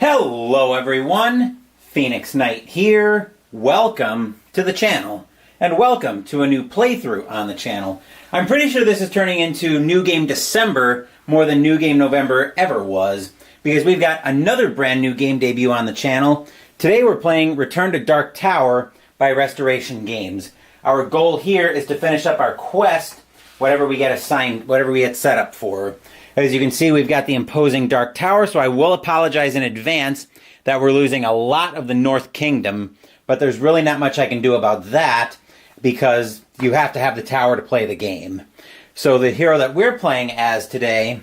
Hello everyone, Phoenix Knight here. Welcome to the channel, and welcome to a new playthrough on the channel. I'm pretty sure this is turning into New Game December more than New Game November ever was, because we've got another brand new game debut on the channel. Today we're playing Return to Dark Tower by Restoration Games. Our goal here is to finish up our quest, whatever we get assigned, whatever we get set up for. As you can see, we've got the imposing Dark Tower, so I will apologize in advance that we're losing a lot of the North Kingdom, but there's really not much I can do about that because you have to have the tower to play the game. So the hero that we're playing as today,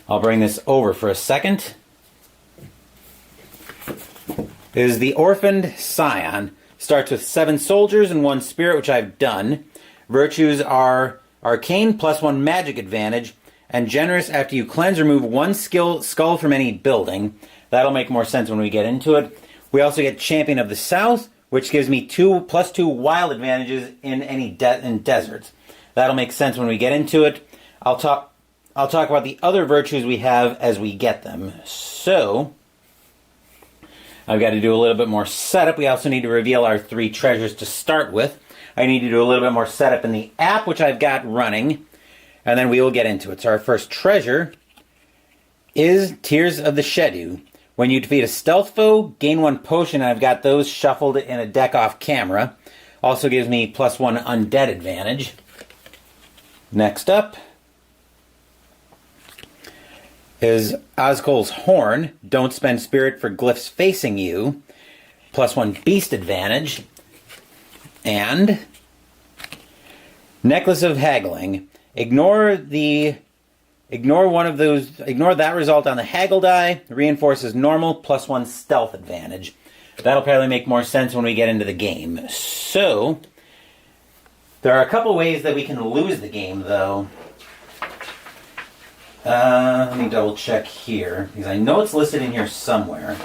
I'll bring this over for a second, is the Orphaned Scion. Starts with 7 soldiers and 1 spirit, which I've done. Virtues are Arcane plus 1 magic advantage, and Generous after you cleanse, remove 1 skull from any building. That'll make more sense when we get into it. We also get Champion of the South, which gives me 2 plus 2 wild advantages in any deserts. That'll make sense when we get into it. I'll talk about the other virtues we have as we get them. So I've got to do a little bit more setup. We also need to reveal our 3 treasures to start with. I need to do a little bit more setup in the app, which I've got running, and then we will get into it. So our first treasure is Tears of the Shedu. When you defeat a stealth foe, gain 1 potion, and I've got those shuffled in a deck off camera. Also gives me plus 1 undead advantage. Next up is Oscul's Horn. Don't spend spirit for glyphs facing you. Plus 1 beast advantage. And Necklace of Haggling. Ignore that result on the haggle die. Reinforces normal plus 1 stealth advantage. That'll probably make more sense when we get into the game. So there are a couple ways that we can lose the game, though. Let me double check here, because I know it's listed in here somewhere.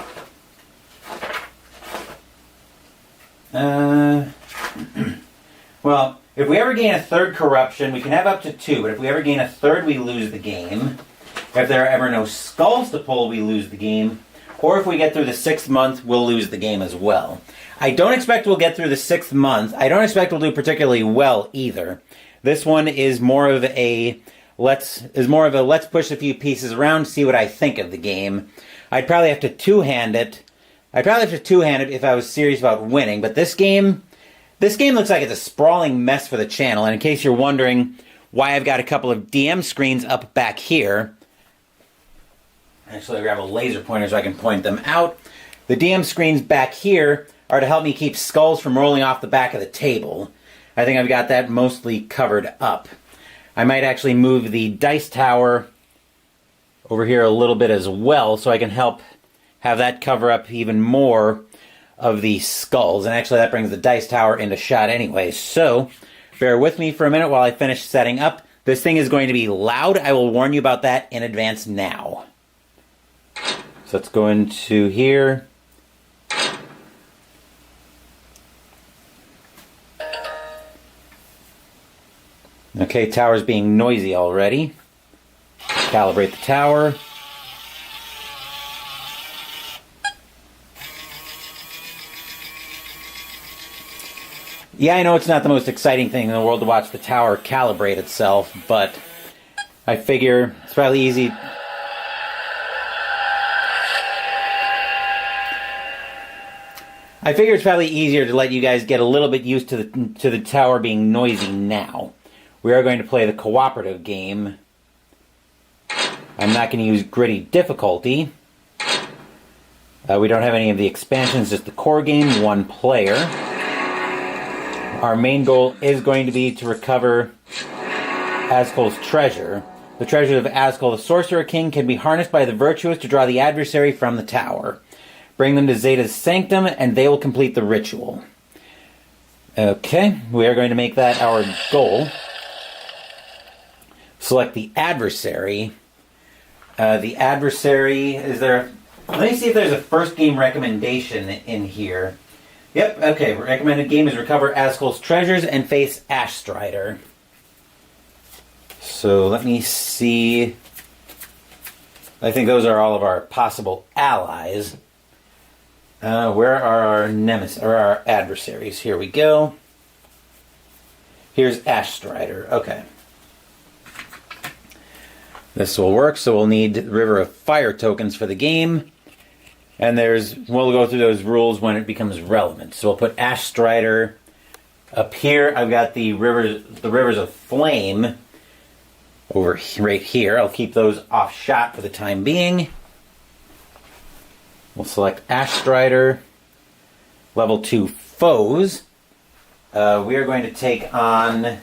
Well, if we ever gain a 3rd corruption, we can have up to 2, but if we ever gain a 3rd, we lose the game. If there are ever no skulls to pull, we lose the game. Or if we get through the 6th month, we'll lose the game as well. I don't expect we'll get through the 6th month. I don't expect we'll do particularly well either. This one is more of a let's push a few pieces around, see what I think of the game. I'd probably have to two-hand it. If I was serious about winning, but this game looks like it's a sprawling mess for the channel, and in case you're wondering why I've got a couple of DM screens up back here, actually I'll grab a laser pointer so I can point them out. The DM screens back here are to help me keep skulls from rolling off the back of the table. I think I've got that mostly covered up. I might actually move the dice tower over here a little bit as well, so I can help have that cover up even more of the skulls. And actually that brings the dice tower into shot anyway. So bear with me for a minute while I finish setting up. This thing is going to be loud. I will warn you about that in advance now. So let's go into here. Okay, tower's being noisy already. Calibrate the tower. Yeah, I know it's not the most exciting thing in the world to watch the tower calibrate itself, but I figure it's probably easy. I figure it's probably easier to let you guys get a little bit used to the tower being noisy now. We are going to play the cooperative game. I'm not going to use gritty difficulty. We don't have any of the expansions, just the core game, 1 player. Our main goal is going to be to recover Ascul's treasure. The treasure of Ascul, the Sorcerer King, can be harnessed by the virtuous to draw the adversary from the tower. Bring them to Zeta's Sanctum, and they will complete the ritual. Okay, we are going to make that our goal. Select the adversary. The adversary, is there... Let me see if there's a first game recommendation in here. Yep, okay. Recommended game is recover Ascul's treasures and face Ashstrider. So let me see I think those are all of our possible allies. Where are our nemesis or our adversaries? Here we go. Here's Ashstrider. Okay. This will work, so we'll need River of Fire tokens for the game. And we'll go through those rules when it becomes relevant. So we'll put Ashstrider up here. I've got the Rivers of Flame over right here. I'll keep those off shot for the time being. We'll select Ashstrider. Level 2 foes. We are going to take on...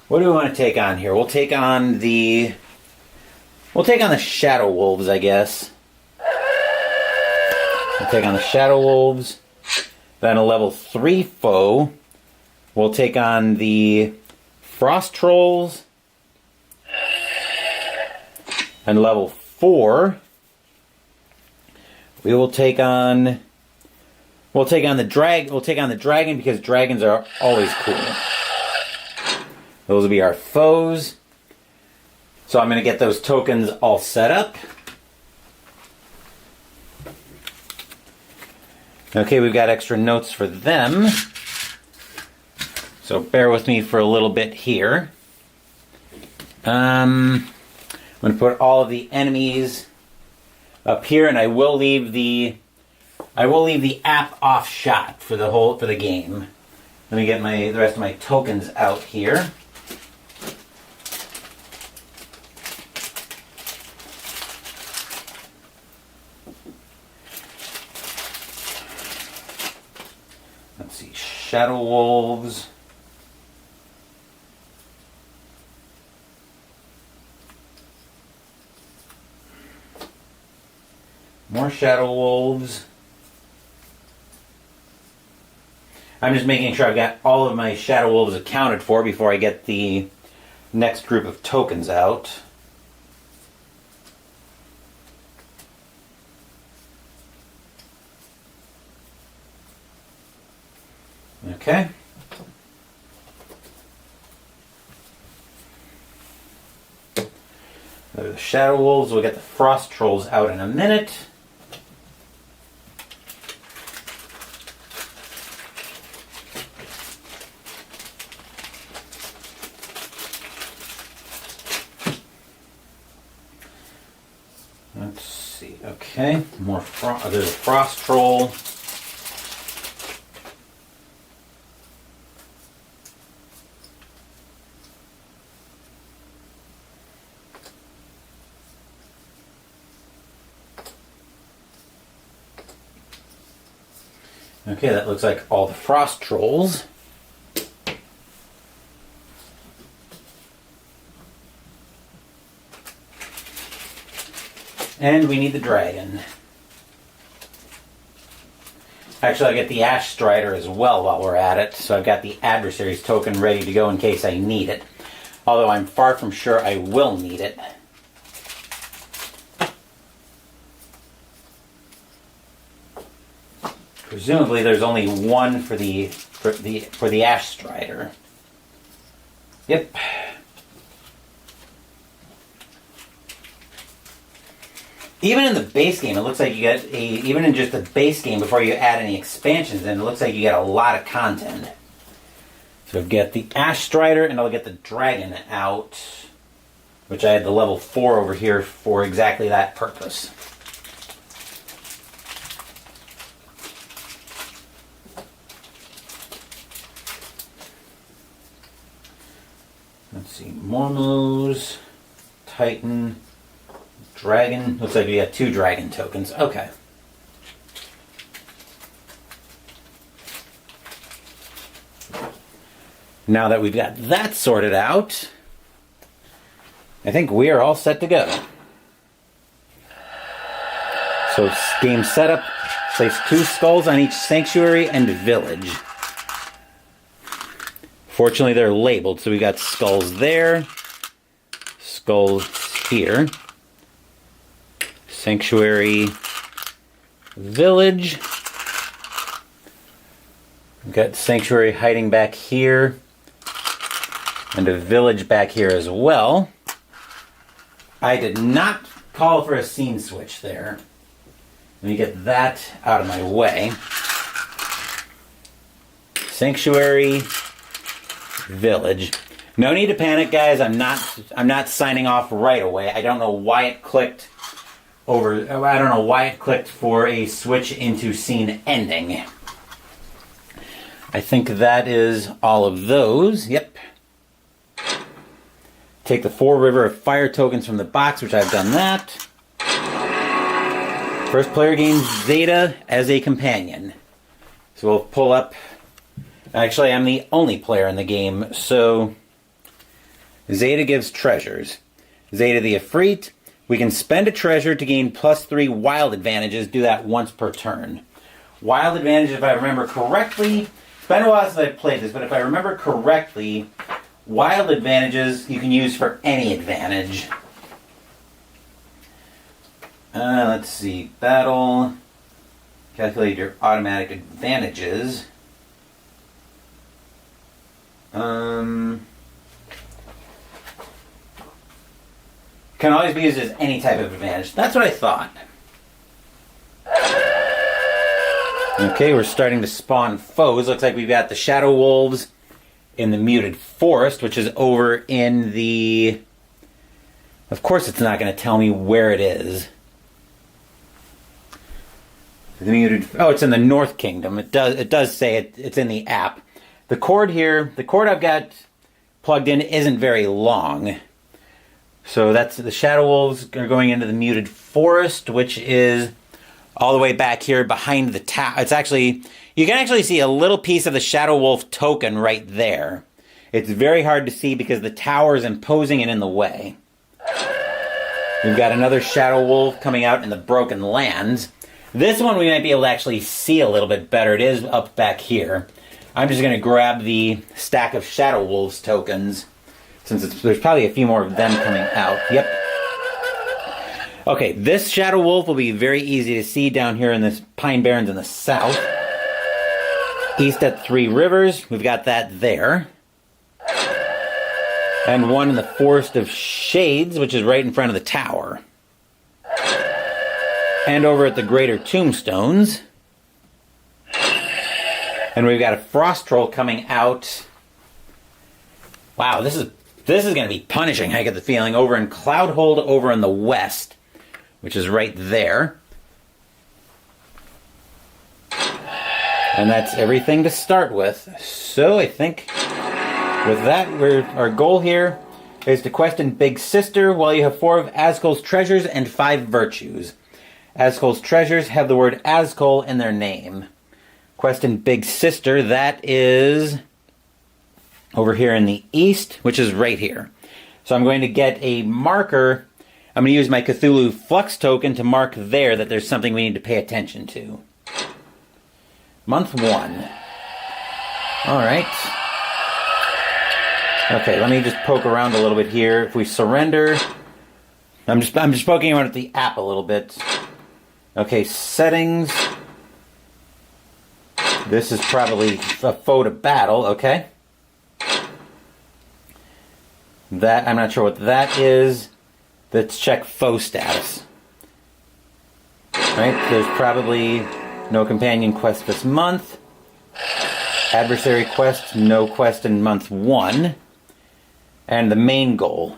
What do we want to take on here? We'll take on the Shadow Wolves, I guess. We'll take on the Shadow Wolves. Then a level 3 foe. We'll take on the Frost Trolls. And level 4, we'll take on the dragon because dragons are always cool. Those will be our foes. So I'm going to get those tokens all set up. Okay, we've got extra notes for them. So bear with me for a little bit here. I'm going to put all of the enemies up here, and I will leave the app off shot for the game. Let me get the rest of my tokens out here. Let's see, Shadow Wolves. More Shadow Wolves. I'm just making sure I've got all of my Shadow Wolves accounted for before I get the next group of tokens out. Okay. The Shadow Wolves, we'll get the Frost Trolls out in a minute. Let's see, okay, there's a Frost Troll. Okay, that looks like all the Frost Trolls. And we need the dragon. Actually, I'll get the Ashstrider as well while we're at it. So I've got the adversary's token ready to go in case I need it. Although I'm far from sure I will need it. Presumably there's only one for the Ashstrider. Yep. Even in the base game, it looks like you get even in just the base game before you add any expansions, then it looks like you get a lot of content. So I'll get the Ashstrider and I'll get the dragon out, which I had the level 4 over here for exactly that purpose. Let's see, Mormos, Titan, Dragon. Looks like we got 2 dragon tokens. Okay. Now that we've got that sorted out, I think we are all set to go. So game setup, place 2 skulls on each sanctuary and village. Fortunately, they're labeled, so we got skulls there, skulls here, sanctuary, village. We've got sanctuary hiding back here, and a village back here as well. I did not call for a scene switch there. Let me get that out of my way. Sanctuary Village. No need to panic, guys. I'm not signing off right away. I don't know why it clicked for a switch into scene ending. I think that is all of those. Yep. Take the 4 River of Fire tokens from the box, which I've done that. First player gains Zeta as a companion. So we'll pull up. Actually, I'm the only player in the game, so Zeta gives treasures. Zeta the Efreet. We can spend a treasure to gain +3 wild advantages. Do that once per turn. Wild advantage, if I remember correctly. It's been a while since I've played this, but if I remember correctly, wild advantages you can use for any advantage. Let's see. Battle. Calculate your automatic advantages. Can always be used as any type of advantage. That's what I thought. Okay, we're starting to spawn foes. Looks like we've got the Shadow Wolves in the Muted Forest, which is over in the... Of course it's not going to tell me where it is. The Muted... Oh, it's in the North Kingdom. It does say it's in the app. The cord here, the cord I've got plugged in isn't very long. So that's the Shadow Wolves are going into the Muted Forest, which is all the way back here behind the tower. It's actually, you can actually see a little piece of the Shadow Wolf token right there. It's very hard to see because the tower is imposing and in the way. We've got another Shadow Wolf coming out in the Broken Lands. This one we might be able to actually see a little bit better. It is up back here. I'm just going to grab the stack of Shadow Wolves tokens, since there's probably a few more of them coming out. Yep. Okay, this Shadow Wolf will be very easy to see down here in this Pine Barrens in the south. East at 3 Rivers, we've got that there. And one in the Forest of Shades, which is right in front of the tower. And over at the Greater Tombstones. And we've got a Frost Troll coming out. Wow, this is going to be punishing, I get the feeling, over in Cloudhold over in the west, which is right there. And that's everything to start with. So I think with that, our goal here is to quest in Big Sister while you have 4 of Azkul's treasures and 5 virtues. Azkul's treasures have the word Azkul in their name. Quest in Big Sister, that is over here in the east, which is right here. So I'm going to get a marker. I'm going to use my Cthulhu Flux token to mark there that there's something we need to pay attention to. Month 1. Alright. Okay, let me just poke around a little bit here. If we surrender... I'm just poking around at the app a little bit. Okay, settings. This is probably a foe to battle, okay. That, I'm not sure what that is. Let's check foe status. Right, there's probably no companion quest this month. Adversary quest, no quest in month 1. And the main goal.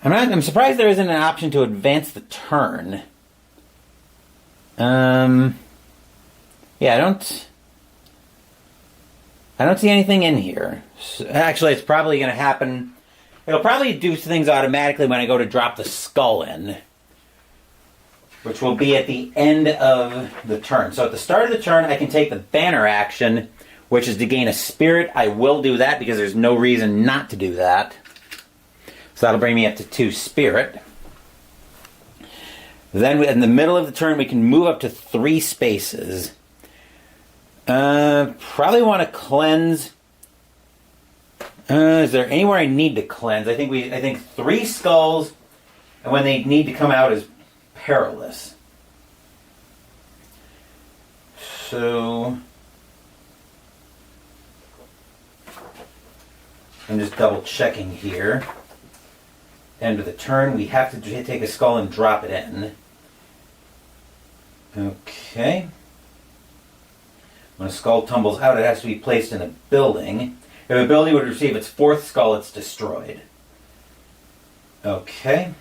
I'm surprised there isn't an option to advance the turn. Yeah, I don't see anything in here. So, actually, it's probably going to happen. It'll probably do things automatically when I go to drop the skull in, which will be at the end of the turn. So at the start of the turn, I can take the banner action, which is to gain a spirit. I will do that because there's no reason not to do that. So that'll bring me up to 2 spirit. Then in the middle of the turn, we can move up to 3 spaces. Probably want to cleanse. Is there anywhere I need to cleanse? I think 3 skulls, and when they need to come out is perilous. So I'm just double checking here. end of the turn, we have to take a skull and drop it in. Okay. When a skull tumbles out, it has to be placed in a building. If a building would receive its fourth skull, it's destroyed. Okay.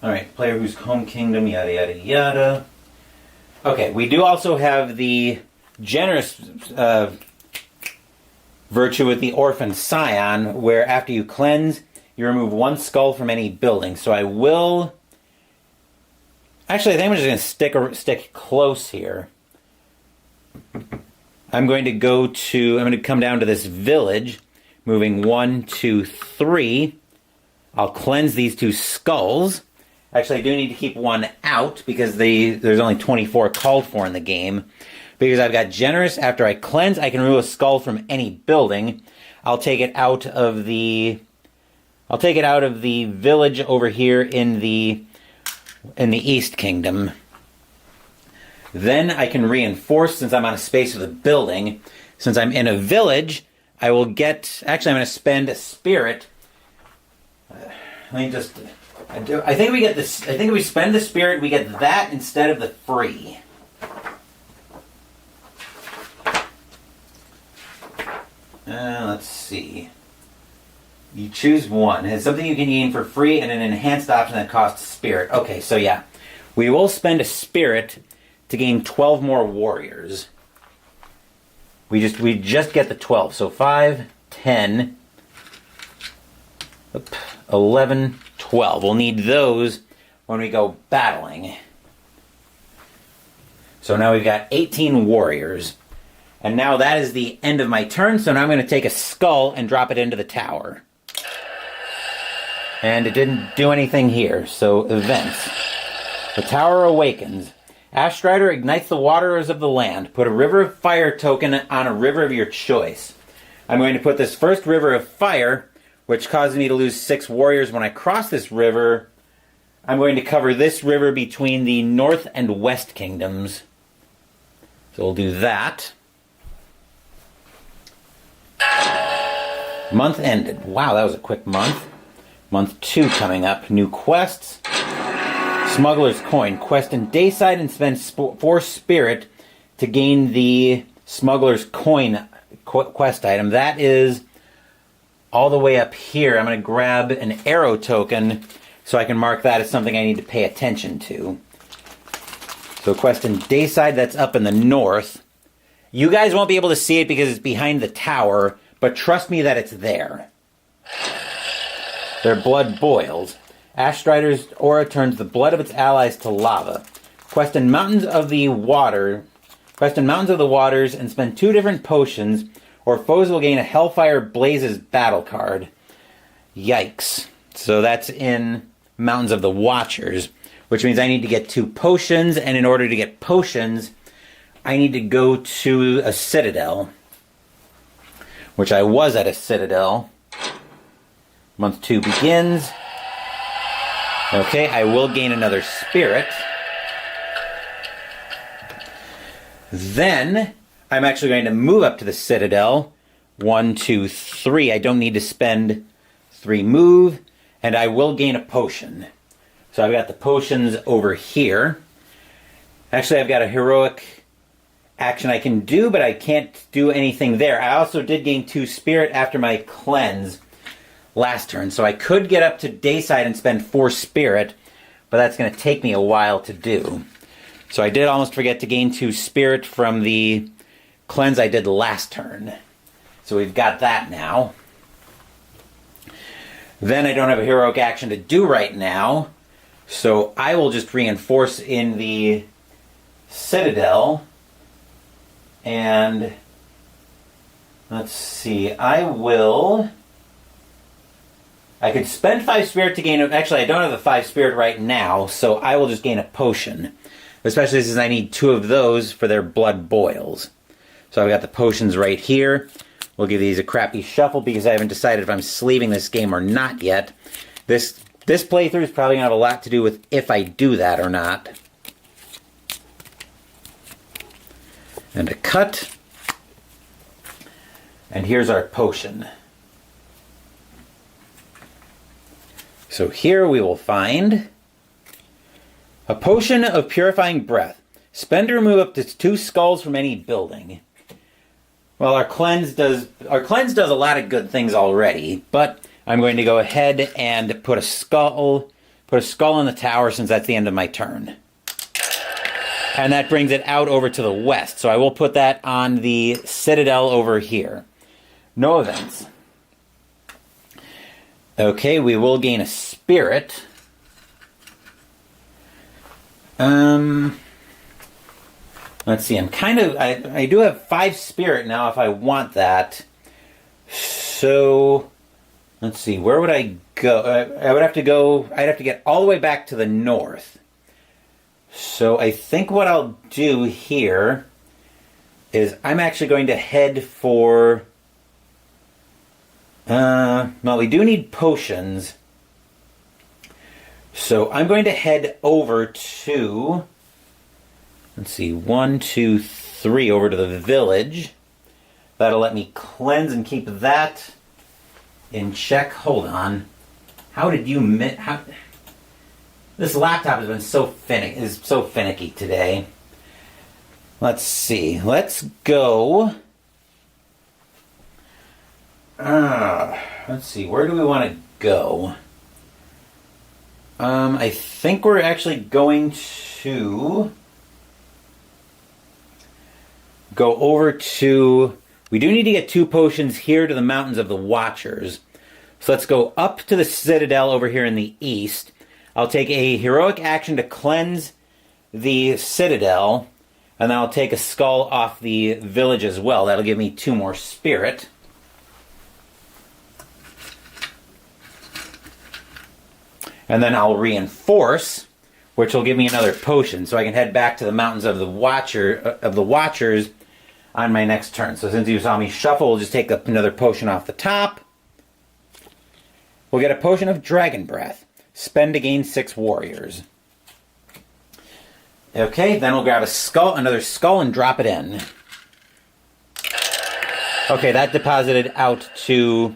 Alright, player whose home kingdom, yada yada yada. Okay, we do also have the generous virtue with the Orphaned Scion, where after you cleanse, you remove one skull from any building. So I will... Actually, I think I'm just going to stick close here. I'm going to come down to this village, moving 1, 2, 3. I'll cleanse these 2 skulls. Actually, I do need to keep one out because there's only 24 called for in the game. Because I've got generous. After I cleanse, I can remove a skull from any building. I'll take it out of the village over here in the East Kingdom. Then I can reinforce, since I'm on a space with a building. Since I'm in a village, I will get... Actually, I'm going to spend a spirit. Let me just... I think we get this. I think if we spend the spirit, we get that instead of the free. Let's see. You choose one. It's something you can gain for free and an enhanced option that costs spirit. Okay, so yeah. We will spend a spirit to gain 12 more warriors. We just get the 12. So 5, 10, 11, 12. We'll need those when we go battling. So now we've got 18 warriors. And now that is the end of my turn, so now I'm going to take a skull and drop it into the tower. And it didn't do anything here, so events. The tower awakens. Ashstrider ignites the waters of the land. Put a river of fire token on a river of your choice. I'm going to put this first river of fire, which causes me to lose 6 warriors when I cross this river. I'm going to cover this river between the North and West Kingdoms. So we'll do that. Month ended. Wow, that was a quick month. Month 2 coming up. New quests. Smuggler's Coin. Quest in Dayside and spend 4 spirit to gain the Smuggler's Coin quest item. That is all the way up here. I'm going to grab an arrow token so I can mark that as something I need to pay attention to. So quest in Dayside, that's up in the north. You guys won't be able to see it because it's behind the tower, but trust me that it's there. Their blood boils. Ashstrider's aura turns the blood of its allies to lava. Quest in Mountains of the Waters and spend 2 different potions, or foes will gain a Hellfire Blazes battle card. Yikes. So that's in Mountains of the Watchers, which means I need to get 2 potions, and in order to get potions, I need to go to a citadel, which I was at a citadel. Month 2 begins. Okay, I will gain another spirit. Then, I'm actually going to move up to the citadel. 1, 2, 3. I don't need to spend 3 move, and I will gain a potion. So I've got the potions over here. Actually, I've got a heroic action I can do, but I can't do anything there. I also did gain 2 spirit after my cleanse last turn, so I could get up to Dayside and spend 4 spirit, but that's going to take me a while to do. So I did almost forget to gain 2 spirit from the cleanse I did last turn. So we've got that now. Then I don't have a heroic action to do right now, so I will just reinforce in the citadel. And let's see, I could spend 5 spirit to gain... Actually, I don't have the 5 spirit right now, so I will just gain a potion. Especially since I need 2 of those for their blood boils. So I've got the potions right here. We'll give these a crappy shuffle because I haven't decided if I'm sleeving this game or not yet. This playthrough is probably going to have a lot to do with if I do that or not. And a cut. And here's our potion. So here we will find a potion of purifying breath. Spend to remove up to 2 skulls from any building. Well, our cleanse does a lot of good things already, but I'm going to go ahead and put a skull in the tower since that's the end of my turn. And that brings it out over to the west. So I will put that on the citadel over here. No events. Okay, we will gain a spirit. Let's see, I do have 5 spirit now if I want that. So, let's see, where would I go? I'd have to get all the way back to the north. So I think what I'll do here is I'm actually going to head for... well, we do need potions. So I'm going to head over to... Let's see, 1, 2, 3, over to the village. That'll let me cleanse and keep that in check. Hold on. How did you this laptop has been so finicky today. Let's see. Let's go. Let's see. Where do we want to go? I think we're actually going to go over to... We do need to get 2 potions here to the Mountains of the Watchers. So let's go up to the Citadel over here in the east. I'll take a heroic action to cleanse the Citadel, and then I'll take a skull off the village as well. That'll give me 2 more spirit. And then I'll reinforce, which will give me another potion, so I can head back to the Mountains of the Watchers on my next turn. So since you saw me shuffle, we'll just take another potion off the top. We'll get a potion of Dragon Breath. Spend to gain 6 warriors. Okay, then we'll grab another skull, and drop it in. Okay, that deposited out to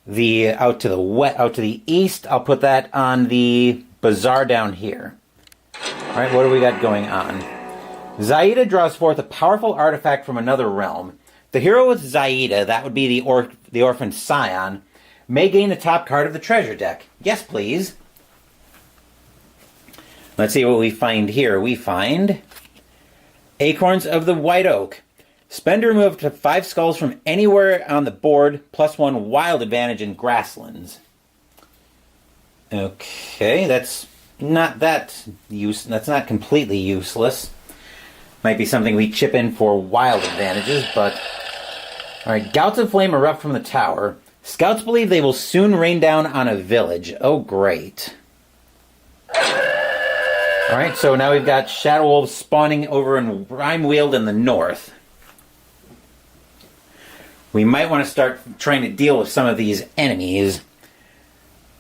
the east. I'll put that on the bazaar down here. All right, what do we got going on? Zaida draws forth a powerful artifact from another realm. The hero with Zaida, that would be the Orphaned Scion, may gain the top card of the treasure deck. Yes, please. Let's see what we find here. We find Acorns of the White Oak. Spend to remove up to 5 skulls from anywhere on the board, +1 wild advantage in grasslands. Okay, that's not completely useless. Might be something we chip in for wild advantages, but... Alright, gouts of flame erupt from the tower. Scouts believe they will soon rain down on a village. Oh, great. Alright, so now we've got Shadow Wolves spawning over in Rimeweald in the north. We might want to start trying to deal with some of these enemies.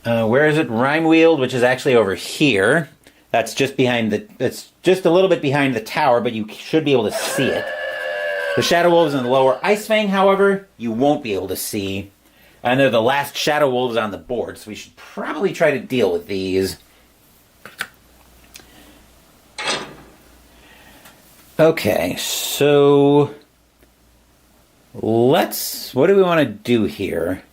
Where is it? Rimeweald, which is actually over here. That's just it's just a little bit behind the tower, but you should be able to see it. The Shadow Wolves in the lower Icefang, however, you won't be able to see. And they're the last Shadow Wolves on the board, so we should probably try to deal with these. Okay, so... what do we want to do here?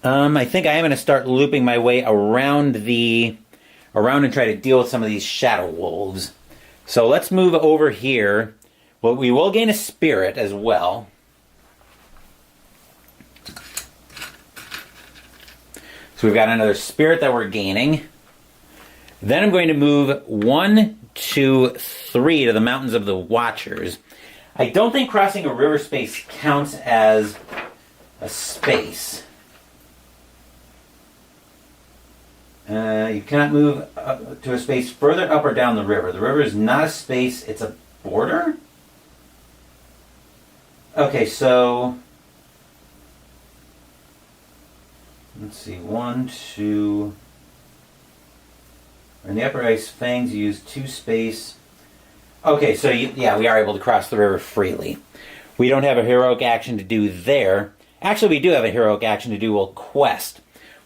I think I am going to start looping my way around and try to deal with some of these Shadow Wolves. So let's move over here. Well, we will gain a spirit as well. So we've got another spirit that we're gaining. Then I'm going to move 1, 2, 3 to the Mountains of the Watchers. I don't think crossing a river space counts as a space. You cannot move to a space further up or down the river. The river is not a space, it's a border? Okay, so... Let's see, 1, 2... In the Upper Icefangs, you use 2 space... Okay, so yeah, we are able to cross the river freely. We don't have a heroic action to do there. Actually, we do have a heroic action to do a quest.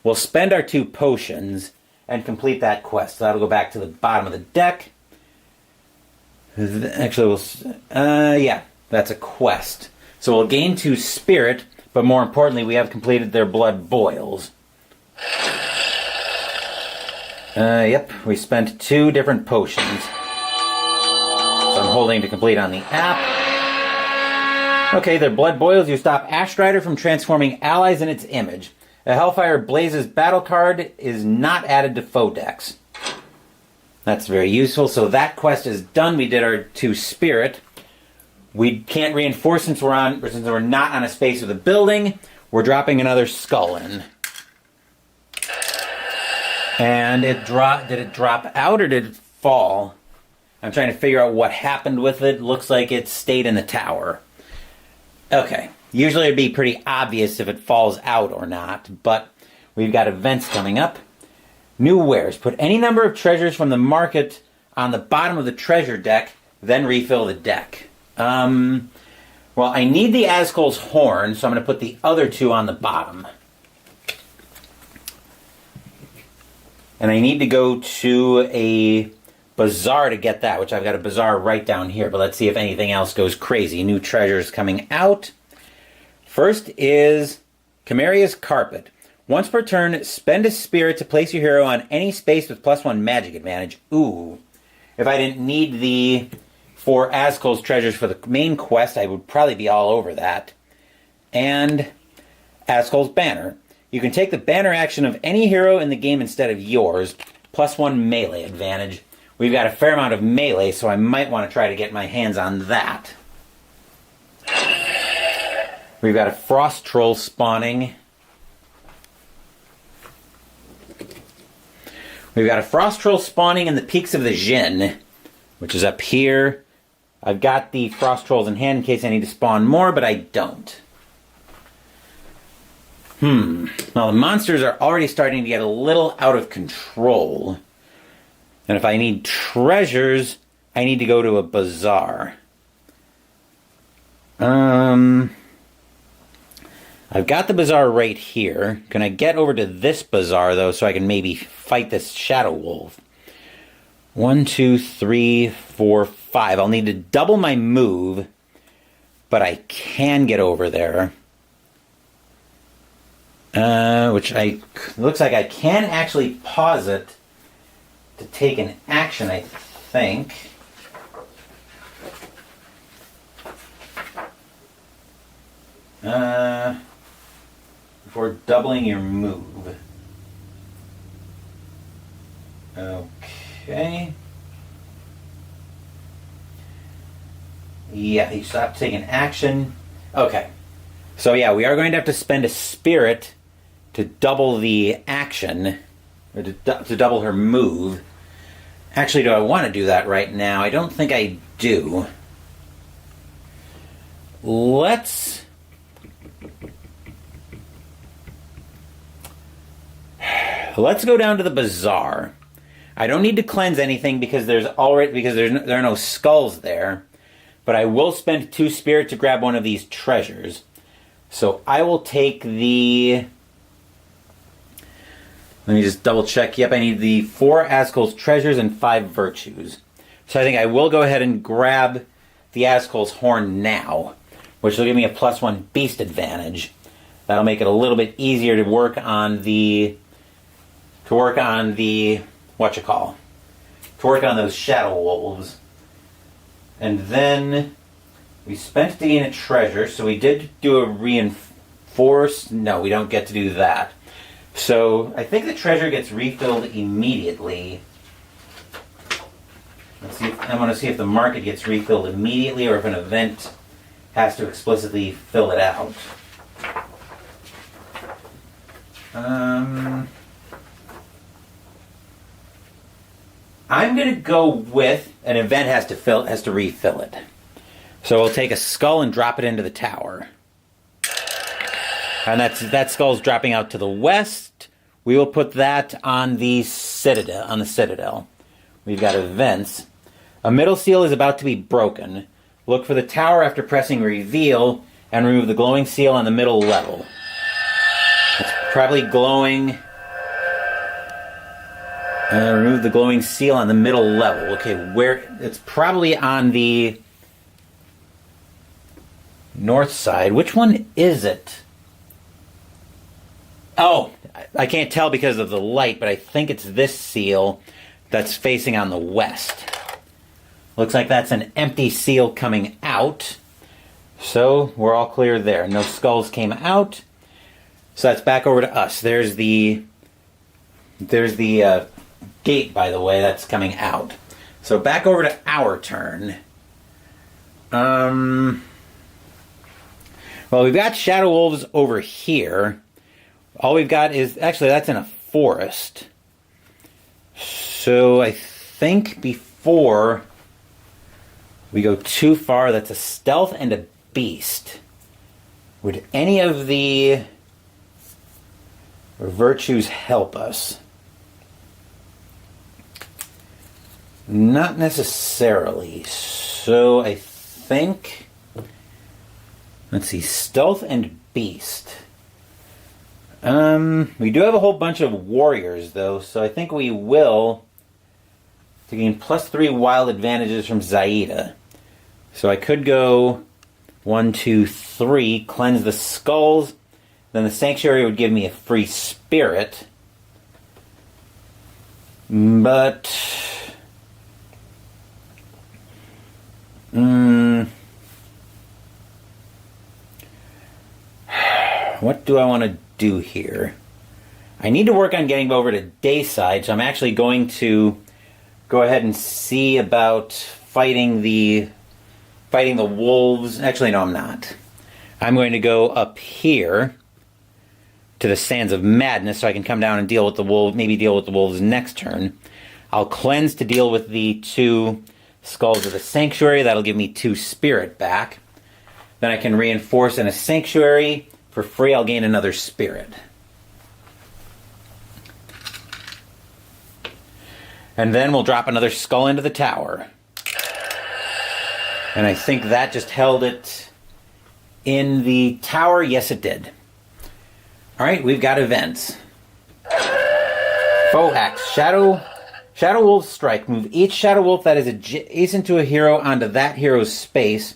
We'll spend our 2 potions and complete that quest. So that'll go back to the bottom of the deck. Actually, yeah, that's a quest. So we'll gain 2 spirit, but more importantly, we have completed their blood boils. Yep, we spent 2 different potions. So I'm holding to complete on the app. Okay, their blood boils. You stop Ashstrider from transforming allies in its image. A Hellfire Blazes battle card is not added to foe decks. That's very useful. So that quest is done. We did our 2 spirit. We can't reinforce since we're not on a space with a building. We're dropping another skull in. And did it drop out or did it fall? I'm trying to figure out what happened with it. Looks like it stayed in the tower. Okay. Usually it'd be pretty obvious if it falls out or not, but we've got events coming up. New wares. Put any number of treasures from the market on the bottom of the treasure deck, then refill the deck. Well, I need the Askol's horn, so I'm going to put the other 2 on the bottom. And I need to go to a bazaar to get that, which I've got a bazaar right down here. But let's see if anything else goes crazy. New treasures coming out. First is Chimeria's Carpet. Once per turn, spend a spirit to place your hero on any space with +1 magic advantage. Ooh. If I didn't need the 4 Askol's treasures for the main quest, I would probably be all over that. And Askol's Banner. You can take the banner action of any hero in the game instead of yours, +1 melee advantage. We've got a fair amount of melee, so I might want to try to get my hands on that. We've got a Frost Troll spawning. We've got a Frost Troll spawning in the Peaks of the Djinn, which is up here. I've got the Frost Trolls in hand in case I need to spawn more, but I don't. Well, the monsters are already starting to get a little out of control. And if I need treasures, I need to go to a bazaar. I've got the bazaar right here. Can I get over to this bazaar, though, so I can maybe fight this Shadow Wolf? 1, 2, 3, 4, 5. I'll need to double my move, but I can get over there. Looks like I can actually pause it to take an action, I think. Before doubling your move. Okay. Yeah, you stop taking action. Okay. So yeah, we are going to have to spend a spirit to double the action, or to double her move. Actually, do I want to do that right now? I don't think I do. Let's go down to the bazaar. I don't need to cleanse anything because there are no skulls there. But I will spend 2 spirit to grab one of these treasures. So I will take the... Let me just double check. Yep, I need the 4 Askol's treasures and 5 virtues. So I think I will go ahead and grab the Askol's horn now, which will give me a +1 beast advantage. That'll make it a little bit easier to work on the... To work on those Shadow Wolves. And then we spent to gain a treasure, so we did do a reinforce. No, we don't get to do that. So I think the treasure gets refilled immediately. Let's see. I want to see if the market gets refilled immediately or if an event has to explicitly fill it out. I'm going to go with an event has to refill it. So we'll take a skull and drop it into the tower. And that skull's dropping out to the west. We will put that on the citadel. We've got events. A middle seal is about to be broken. Look for the tower after pressing reveal and remove the glowing seal on the middle level. It's probably glowing Remove the glowing seal on the middle level. Okay, where it's probably on the north side. Which one is it? Oh, I can't tell because of the light, but I think it's this seal that's facing on the west. Looks like that's an empty seal coming out. So we're all clear there. No skulls came out. So that's back over to us. There's the gate, by the way, that's coming out. So back over to our turn. Well, we've got Shadow Wolves over here. All we've got is... Actually, that's in a forest. So I think before we go too far, that's a stealth and a beast. Would any of the virtues help us? Not necessarily. So I think... Let's see. Stealth and beast. We do have a whole bunch of warriors, though, so I think we will to gain +3 wild advantages from Zaida. So I could go 1, 2, 3, cleanse the skulls, then the sanctuary would give me a free spirit. But... what do I want to do here? I need to work on getting over to Dayside, so I'm actually going to go ahead and see about fighting the wolves. Actually, no, I'm not. I'm going to go up here to the Sands of Madness so I can come down and deal with the wolves, maybe deal with the wolves next turn. I'll cleanse to deal with the 2 skulls of the sanctuary. That'll give me 2 spirit back. Then I can reinforce in a sanctuary. For free, I'll gain another spirit. And then we'll drop another skull into the tower. And I think that just held it in the tower. Yes, it did. Alright, we've got events. Foe hacks. Shadow Wolf Strike. Move each Shadow Wolf that is adjacent to a hero onto that hero's space.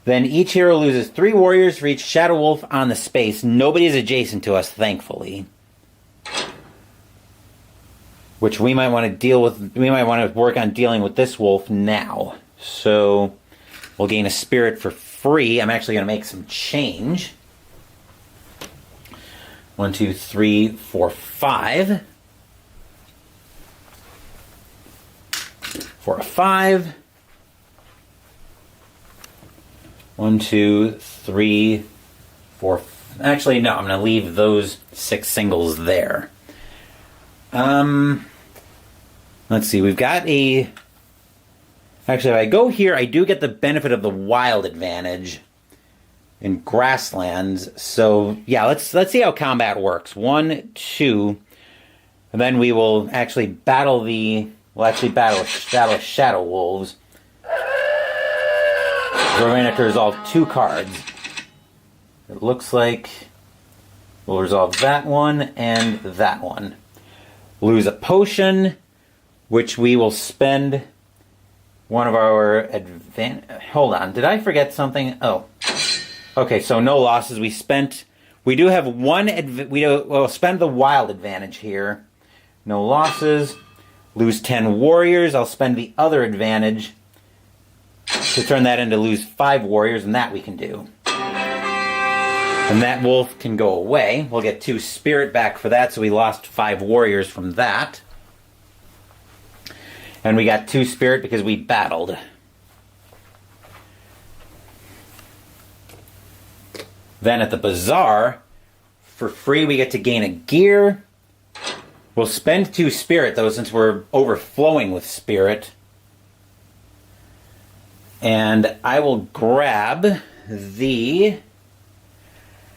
Then each hero loses 3 warriors for each Shadow Wolf on the space. Nobody is adjacent to us, thankfully. Which we might want to deal with. We might want to work on dealing with this wolf now. So we'll gain a spirit for free. I'm actually going to make some change. 1, 2, 3, 4, 5. For a 5. 1, 2, 3, 4. Actually, no, I'm going to leave those 6 singles there. Let's see, we've got a... Actually, if I go here, I do get the benefit of the wild advantage in grasslands. So, yeah, let's see how combat works. 1, 2, and then we will actually battle battle Shadow Wolves. We're going to have to resolve 2 cards. It looks like we'll resolve that one and that one. Lose a potion, which we will spend one of our Hold on, did I forget something? Oh. Okay, so no losses. We do have one... We'll spend the wild advantage here. No losses. Lose 10 warriors. I'll spend the other advantage to turn that into lose 5 warriors, and that we can do. And that wolf can go away. We'll get 2 spirit back for that, so we lost 5 warriors from that. And we got 2 spirit because we battled. Then at the bazaar, for free we get to gain a gear. We'll spend 2 spirit, though, since we're overflowing with spirit. And I will grab the...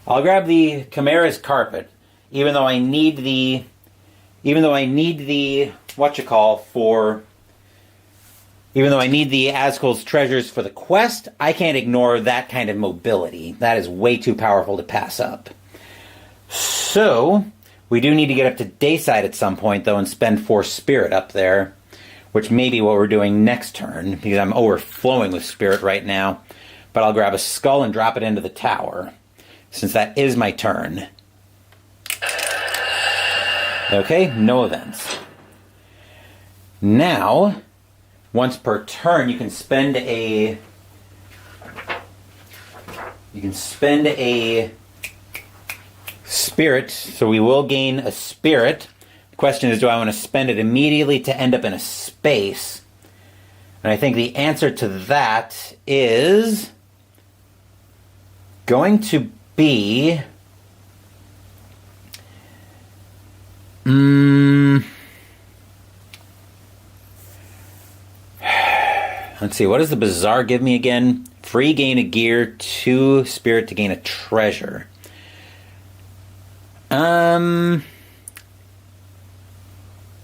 I'll grab the Chimera's Carpet, even though I need the Azkul's treasures for the quest. I can't ignore that kind of mobility. That is way too powerful to pass up. So We do need to get up to Dayside at some point, though, and spend 4 spirit up there, which may be what we're doing next turn, because I'm overflowing with spirit right now. But I'll grab a skull and drop it into the tower, since that is my turn. Okay, no events. Now, once per turn, you can spend a spirit, so we will gain a spirit. The question is, do I want to spend it immediately to end up in a space? And I think the answer to that is going to be... Let's see, what does the Bazaar give me again? Free gain a gear, 2 spirit to gain a treasure.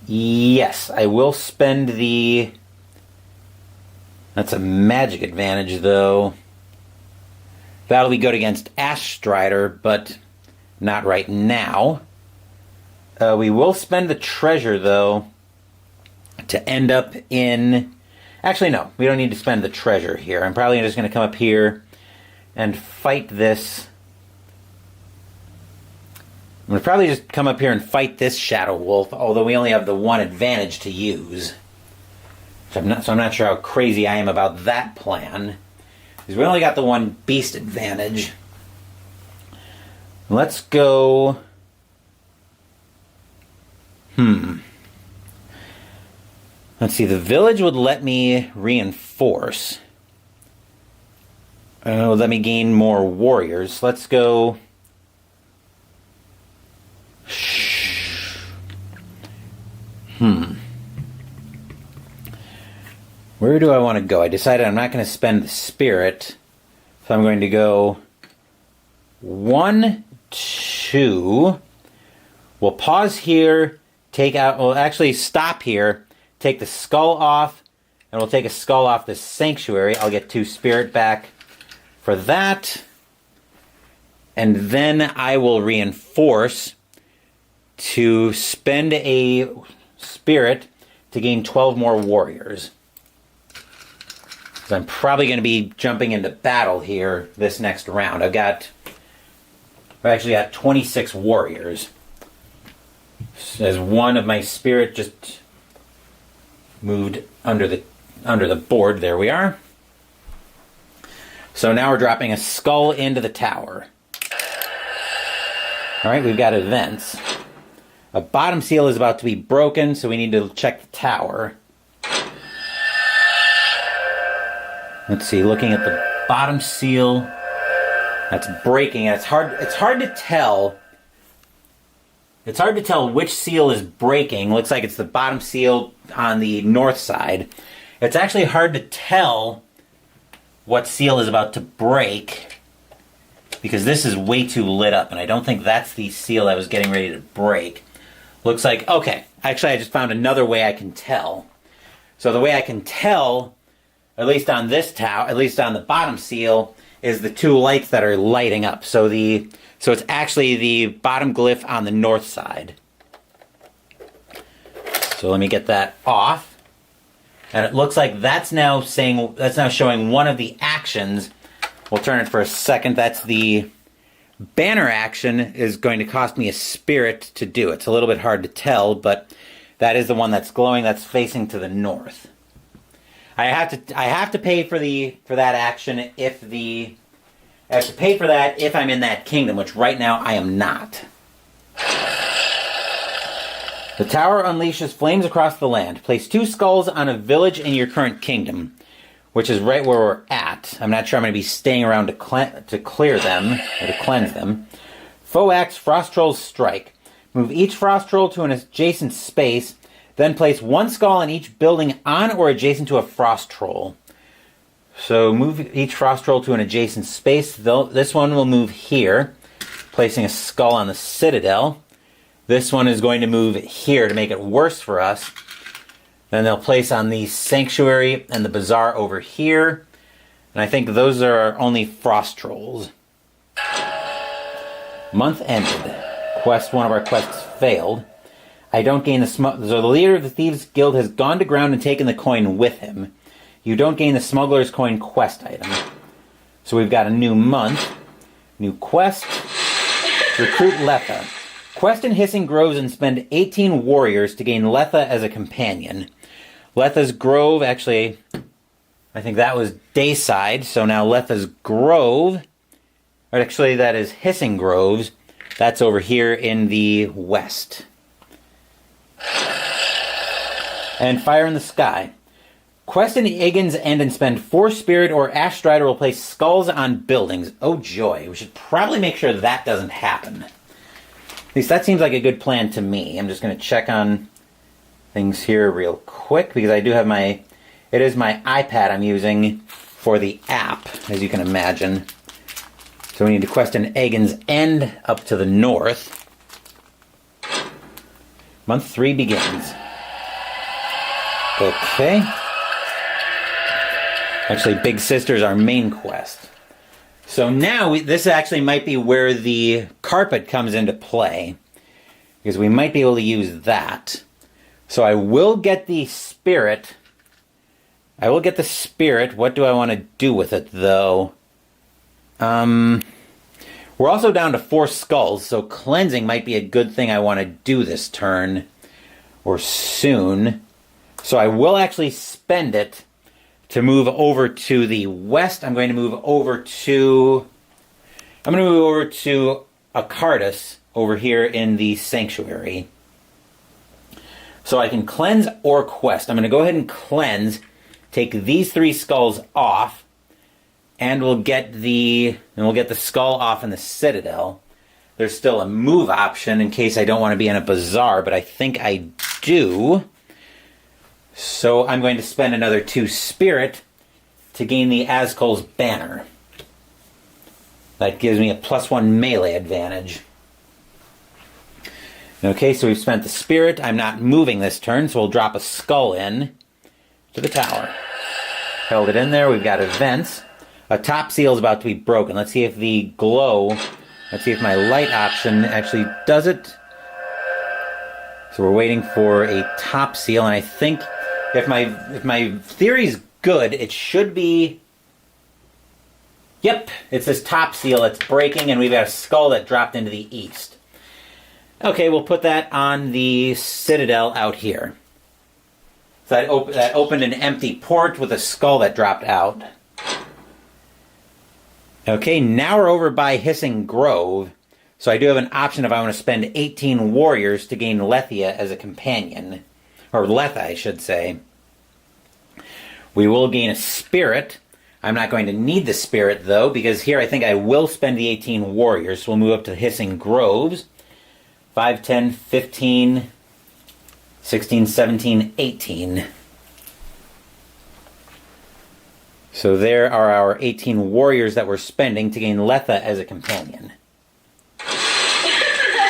Yes, I will spend the... That's a magic advantage, though. That'll be good against Ash Strider, but not right now. We will spend the treasure, though, to end up in... Actually, no, we don't need to spend the treasure here. I'm probably just going to come up here and fight this. I'm going to probably just come up here and fight this Shadow Wolf, although we only have the 1 advantage to use. So I'm not sure how crazy I am about that plan, because we only got the 1 beast advantage. Let's go... Let's see, the village would let me reinforce. Would let me gain more warriors. Let's go... Where do I want to go? I decided I'm not going to spend the spirit. So I'm going to go 1, 2. We'll pause here, take out... We'll actually stop here, take the skull off, and we'll take a skull off this sanctuary. I'll get 2 spirit back for that. And then I will reinforce to spend a spirit to gain 12 more warriors. So I'm probably going to be jumping into battle here this next round. I've actually got 26 warriors. As one of my spirit just moved under the board. There we are. So now we're dropping a skull into the tower. Alright, we've got events. A bottom seal is about to be broken, so we need to check the tower. Let's see, looking at the bottom seal, that's breaking. It's hard to tell. It's hard to tell which seal is breaking. Looks like it's the bottom seal on the north side. It's actually hard to tell what seal is about to break because this is way too lit up, and I don't think that's the seal I was getting ready to break. Looks like, okay, actually I just found another way I can tell. So the way I can tell, at least on this tower, at least on the bottom seal, is the 2 lights that are lighting up. So it's actually the bottom glyph on the north side. So let me get that off. And it looks like that's now showing one of the actions. We'll turn it for a second. That's the banner action is going to cost me a spirit to do. It's a little bit hard to tell, but that is the one that's glowing, that's facing to the north. I have to pay for that action I have to pay for that if I'm in that kingdom, which right now I am not. The tower unleashes flames across the land. Place 2 skulls on a village in your current kingdom, which is right where we're at. I'm not sure I'm going to be staying around to clear them, or to cleanse them. Foe acts, frost trolls strike. Move each frost troll to an adjacent space, then place 1 skull in each building on or adjacent to a frost troll. So move each frost troll to an adjacent space. This one will move here, placing a skull on the citadel. This one is going to move here to make it worse for us. Then they'll place on the sanctuary and the bazaar over here. And I think those are only frost trolls. Month ended. One of our quests failed. I don't gain the so the leader of the Thieves Guild has gone to ground and taken the coin with him. You don't gain the Smuggler's Coin quest item. So we've got a new month. New quest. Recruit Letha. Quest in Hissing Groves and spend 18 warriors to gain Letha as a companion. Letha's Grove, actually, I think that was Dayside, so now Letha's Grove, or actually that is Hissing Groves. That's over here in the west. And Fire in the Sky. Quest in Egan's End and spend 4 spirit or Ash Strider will place skulls on buildings. Oh joy, we should probably make sure that doesn't happen. At least that seems like a good plan to me. I'm just going to check on things here real quick because I do have it is my iPad I'm using for the app, as you can imagine. So we need to quest in Egan's End up to the north. Month 3 begins. Okay. Actually, Big Sister's our main quest. So now, this actually might be where the carpet comes into play. Because we might be able to use that. So I will get the spirit. What do I want to do with it, though? We're also down to 4 skulls, so cleansing might be a good thing I want to do this turn. Or soon. So I will actually spend it to move over to the west. I'm going to move over to Akardis over here in the Sanctuary. So I can cleanse or quest. I'm going to go ahead and cleanse, take these 3 skulls off, and we'll get the skull off in the Citadel. There's still a move option in case I don't want to be in a bazaar, but I think I do. So I'm going to spend another 2 spirit to gain the Azkul's Banner. That gives me a +1 melee advantage. Okay, so we've spent the spirit. I'm not moving this turn, so we'll drop a skull in to the tower. Held it in there. We've got events. A top seal is about to be broken. Let's see if the glow, let's see if my light option actually does it. So we're waiting for a top seal, and I think if my theory's good, it should be... Yep, it's this top seal that's breaking, and we've got a skull that dropped into the east. Okay, we'll put that on the Citadel out here. So that opened an empty port with a skull that dropped out. Okay, now we're over by Hissing Grove. So I do have an option if I want to spend 18 warriors to gain Lethia as a companion. Or Letha, I should say. We will gain a spirit. I'm not going to need the spirit, though, because here I think I will spend the 18 warriors. So we'll move up to Hissing Groves. 5, 10, 15, 16, 17, 18. So there are our 18 warriors that we're spending to gain Letha as a companion.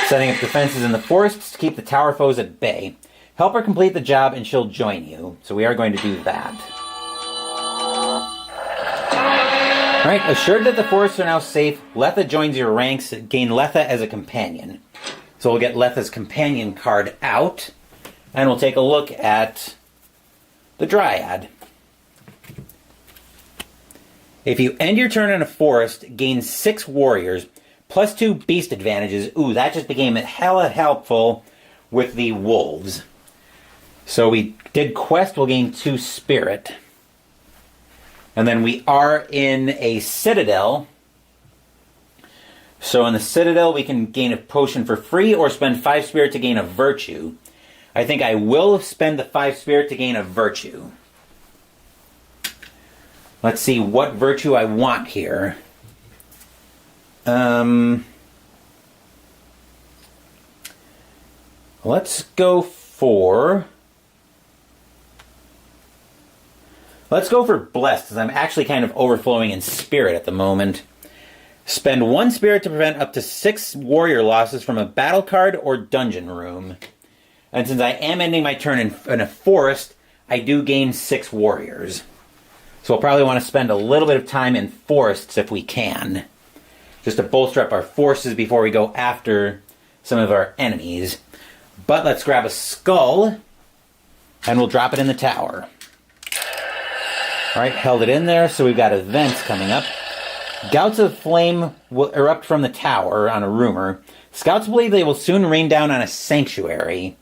Setting up defenses in the forests to keep the tower foes at bay. Help her complete the job and she'll join you. So we are going to do that. Alright, assured that the forests are now safe, Letha joins your ranks. Gain Letha as a companion. So we'll get Letha's companion card out. And we'll take a look at the Dryad. If you end your turn in a forest, gain 6 warriors, +2 beast advantages. Ooh, that just became hella helpful with the wolves. So we did quest, we'll gain 2 spirit. And then we are in a Citadel. So in the Citadel, we can gain a potion for free or spend 5 spirit to gain a virtue. I think I will spend the 5 spirit to gain a virtue. Let's see what virtue I want here. Let's go for blessed, because I'm actually kind of overflowing in spirit at the moment. Spend 1 spirit to prevent up to 6 warrior losses from a battle card or dungeon room. And since I am ending my turn in a forest, I do gain 6 warriors. So we'll probably want to spend a little bit of time in forests if we can. Just to bolster up our forces before we go after some of our enemies. But let's grab a skull, and we'll drop it in the tower. Alright, held it in there, so we've got events coming up. Gouts of flame will erupt from the tower on a rumor. Scouts believe they will soon rain down on a sanctuary.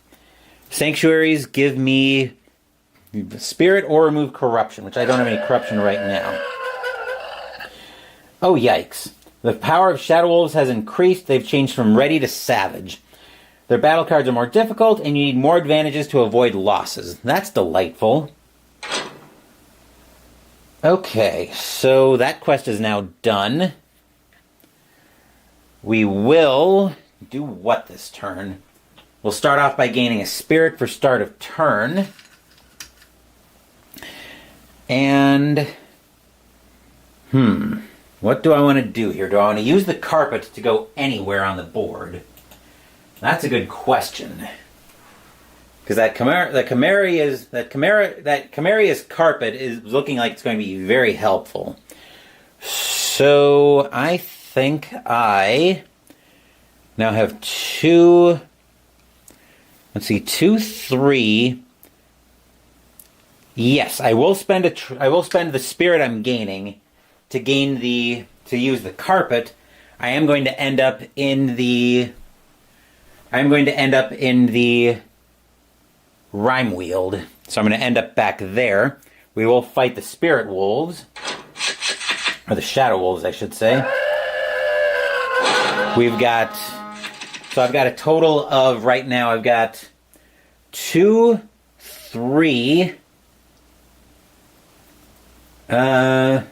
Sanctuaries give me spirit or remove corruption, which I don't have any corruption right now. Oh, yikes. The power of Shadow Wolves has increased. They've changed from ready to savage. Their battle cards are more difficult, and you need more advantages to avoid losses. That's delightful. Okay, so that quest is now done. We will do what this turn? We'll start off by gaining a spirit for start of turn. And, what do I want to do here? Do I want to use the carpet to go anywhere on the board? That's a good question. Because that Chimeria's carpet is looking like it's going to be very helpful. So I think I now have 2, 3. Yes, I will spend the spirit I'm gaining to use the carpet. I am going to end up in the Rimeweald. So I'm going to end up back there. We will fight the Spirit Wolves. Or the Shadow Wolves, I should say. I've got a total of, right now, I've got 2, 3... 4,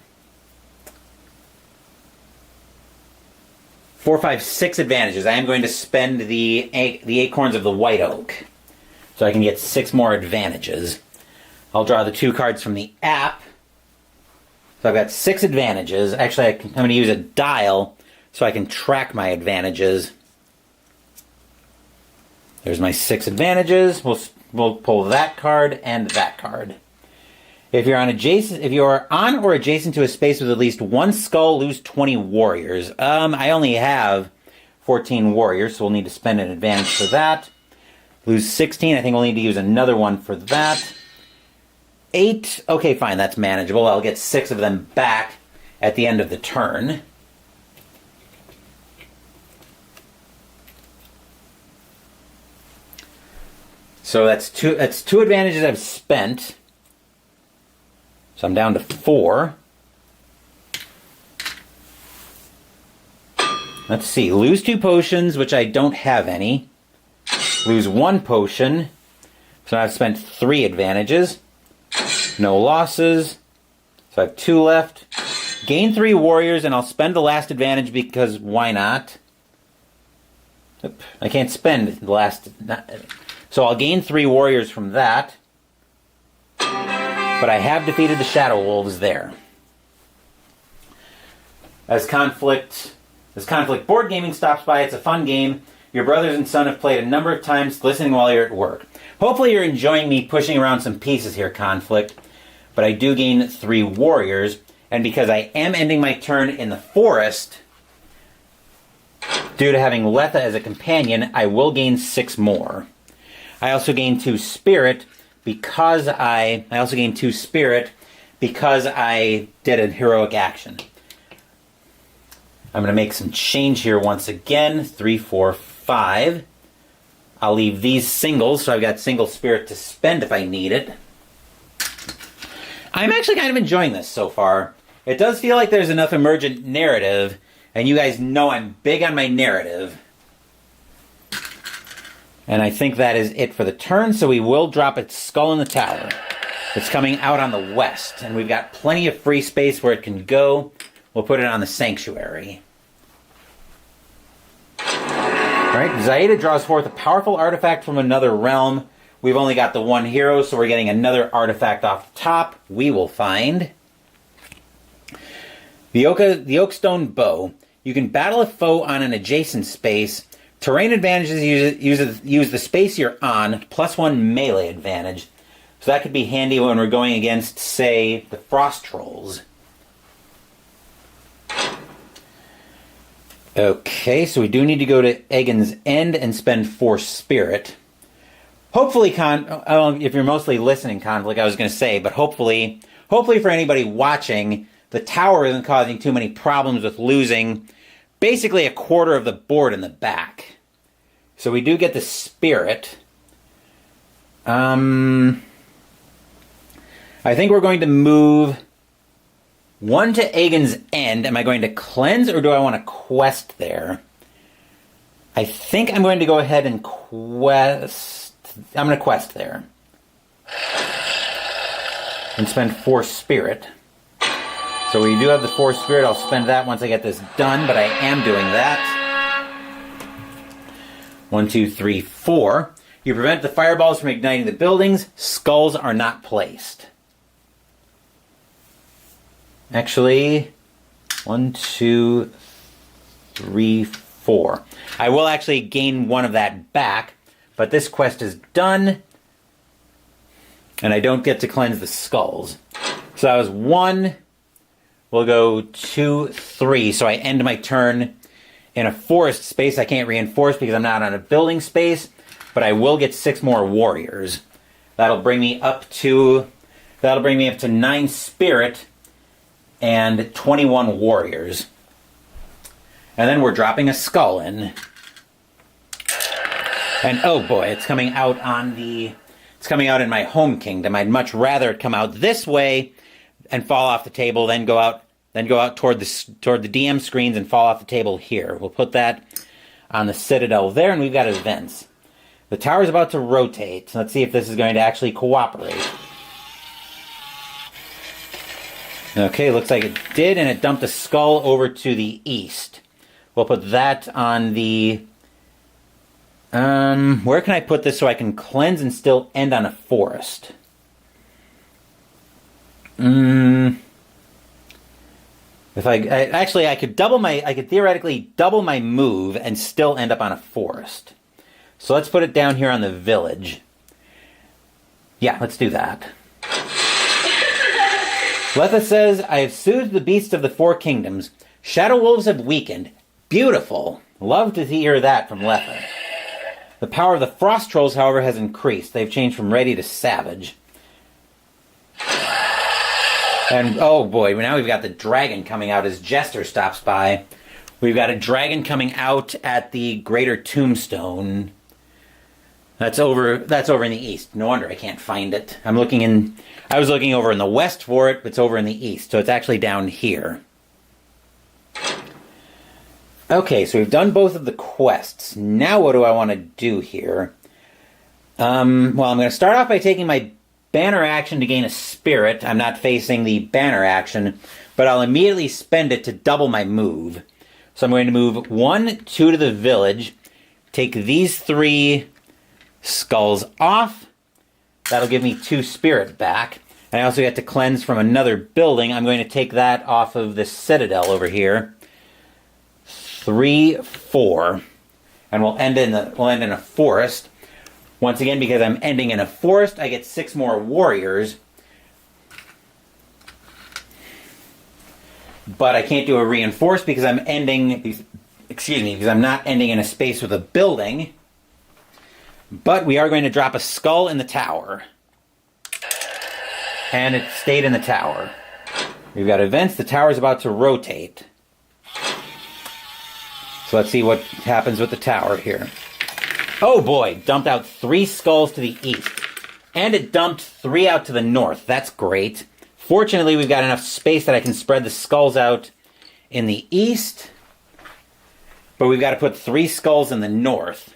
5, 6 advantages. I am going to spend the Acorns of the White Oak, so I can get 6 more advantages. I'll draw the 2 cards from the app. So I've got 6 advantages. Actually, I'm going to use a dial so I can track my advantages. There's my 6 advantages. We'll pull that card and that card. If you're on or adjacent to a space with at least 1 skull, lose 20 warriors. I only have 14 warriors, so we'll need to spend an advantage for that. Lose 16. I think we'll need to use another one for that. 8. Okay, fine. That's manageable. I'll get 6 of them back at the end of the turn. So that's two advantages I've spent. So I'm down to 4. Let's see. Lose 2 potions, which I don't have any. Lose 1 potion. So I've spent 3 advantages. No losses. So I have 2 left. Gain 3 warriors, and I'll spend the last advantage because why not? Oop, I can't spend the last... So I'll gain 3 warriors from that. But I have defeated the Shadow Wolves there. As Conflict Board Gaming stops by, it's a fun game. Your brothers and son have played a number of times, listening while you're at work. Hopefully you're enjoying me pushing around some pieces here, Conflict. But I do gain 3 warriors, and because I am ending my turn in the forest, due to having Letha as a companion, I will gain 6 more. I also gain 2 spirit, because I did a heroic action. I'm going to make some change here once again. 3, 4, 5. I'll leave these singles, so I've got single spirit to spend if I need it. I'm actually kind of enjoying this so far. It does feel like there's enough emergent narrative, and you guys know I'm big on my narrative. And I think that is it for the turn, so we will drop its skull in the tower. It's coming out on the west, and we've got plenty of free space where it can go. We'll put it on the sanctuary. Alright, Zaida draws forth a powerful artifact from another realm. We've only got the 1 hero, so we're getting another artifact off the top. We will find the Oakstone Bow. You can battle a foe on an adjacent space. Terrain advantages use the space you're on, plus 1 melee advantage. So that could be handy when we're going against, say, the Frost Trolls. Okay, so we do need to go to Egan's End and spend 4 spirit. Hopefully, if you're mostly listening, Conflict, I was going to say, but hopefully for anybody watching, the tower isn't causing too many problems with losing basically a quarter of the board in the back. So we do get the spirit. I think we're going to move 1 to Egan's End. Am I going to cleanse or do I want to quest there? I think I'm going to go ahead and quest. I'm going to quest there. And spend 4 spirit. So we do have the 4 spirit. I'll spend that once I get this done, but I am doing that. 1, 2, 3, 4. You prevent the fireballs from igniting the buildings. Skulls are not placed. Actually, 1, 2, 3, 4. I will actually gain 1 of that back, but this quest is done, and I don't get to cleanse the skulls. So that was 1. We'll go 2, 3. So I end my turn in a forest space. I can't reinforce because I'm not on a building space, but I will get 6 more warriors. That'll bring me up to 9 spirit and 21 warriors. And then we're dropping a skull in. And oh boy, it's coming out in my home kingdom. I'd much rather it come out this way and fall off the table, then go out toward the DM screens and fall off the table here. We'll put that on the citadel there, and we've got events. The tower's about to rotate. Let's see if this is going to actually cooperate. Okay, looks like it did, and it dumped a skull over to the east. We'll put that on the... where can I put this so I can cleanse and still end on a forest? If I could theoretically double my move and still end up on a forest. So let's put it down here on the village. Yeah, let's do that. Letha says, I have soothed the beasts of the 4 kingdoms. Shadow wolves have weakened. Beautiful. Love to hear that from Letha. The power of the frost trolls, however, has increased. They've changed from ready to savage. And, oh boy, now we've got the dragon coming out as Jester stops by. We've got a dragon coming out at the Greater Tombstone. That's over in the east. No wonder I can't find it. I was looking over in the west for it, but it's over in the east, so it's actually down here. Okay, so we've done both of the quests. Now what do I want to do here? Well, I'm going to start off by taking my banner action to gain a spirit. I'm not facing the banner action, but I'll immediately spend it to double my move. So I'm going to move 1, 2 to the village, take these 3 skulls off. That'll give me 2 spirit back. And I also get to cleanse from another building. I'm going to take that off of the citadel over here. 3, 4. And we'll end in a forest. Once again, because I'm ending in a forest, I get 6 more warriors. But I can't do a reinforce because I'm because I'm not ending in a space with a building. But we are going to drop a skull in the tower. And it stayed in the tower. We've got events. The tower's about to rotate. So let's see what happens with the tower here. Oh boy, dumped out 3 skulls to the east. And it dumped 3 out to the north. That's great. Fortunately, we've got enough space that I can spread the skulls out in the east. But we've got to put 3 skulls in the north.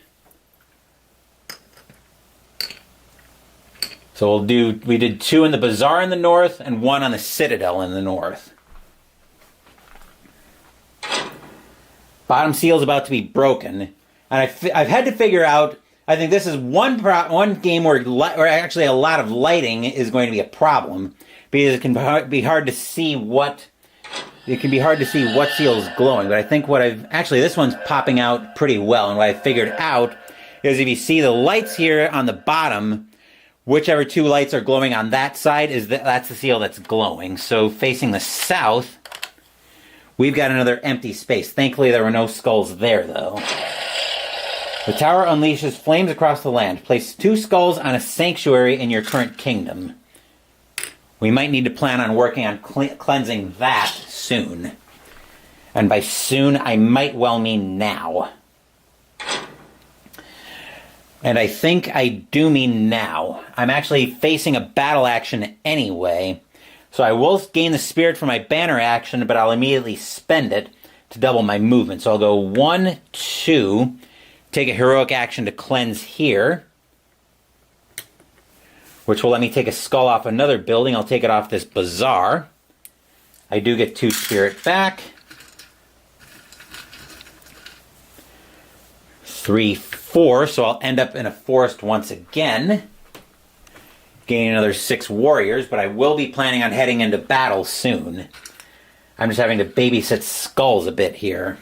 So we did 2 in the bazaar in the north and 1 on the citadel in the north. Bottom seal is about to be broken. And I've had to figure out, I think this is one game where actually a lot of lighting is going to be a problem. Because it can be hard to see what seal is glowing. But I think this one's popping out pretty well. And what I figured out is if you see the lights here on the bottom, whichever 2 lights are glowing on that side, that's the seal that's glowing. So facing the south, We've got another empty space. Thankfully, there were no skulls there, though. The tower unleashes flames across the land. Place 2 skulls on a sanctuary in your current kingdom. We might need to plan on working on cleansing that soon. And by soon, I might well mean now. And I think I do mean now. I'm actually facing a battle action anyway. So I will gain the spirit for my banner action, but I'll immediately spend it to double my movement. So I'll go 1, 2, take a heroic action to cleanse here, which will let me take a skull off another building. I'll take it off this bazaar. I do get 2 spirit back. 3, 4, so I'll end up in a forest once again. Gain another 6 warriors, but I will be planning on heading into battle soon. I'm just having to babysit skulls a bit here.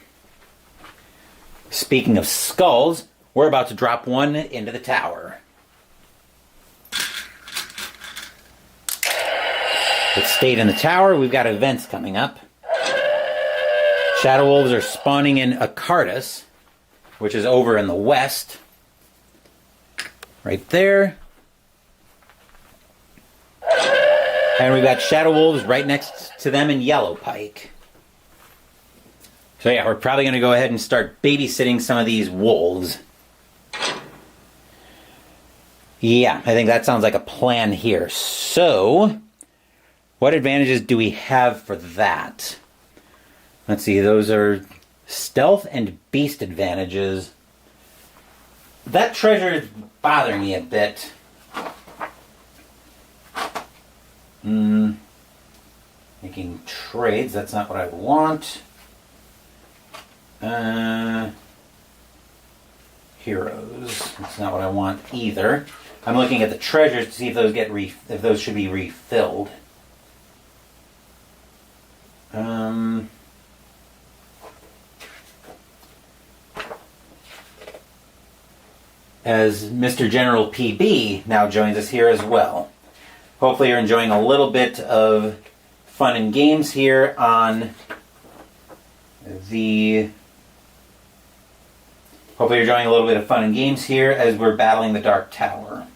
Speaking of skulls, we're about to drop one into the tower. It stayed in the tower. We've got events coming up. Shadow Wolves are spawning in Akardis, which is over in the west. Right there. And we've got Shadow Wolves right next to them in Yellow Pike. So yeah, we're probably going to go ahead and start babysitting some of these wolves. Yeah, I think that sounds like a plan here. So, what advantages do we have for that? Let's see, those are stealth and beast advantages. That treasure is bothering me a bit. Making trades, that's not what I want. Heroes, that's not what I want either. I'm looking at the treasures to see if those if those should be refilled. As Mr. General PB now joins us here as well. Hopefully you're enjoying a little bit of fun and games here on the... Hopefully you're enjoying a little bit of fun and games here as we're battling the Dark Tower.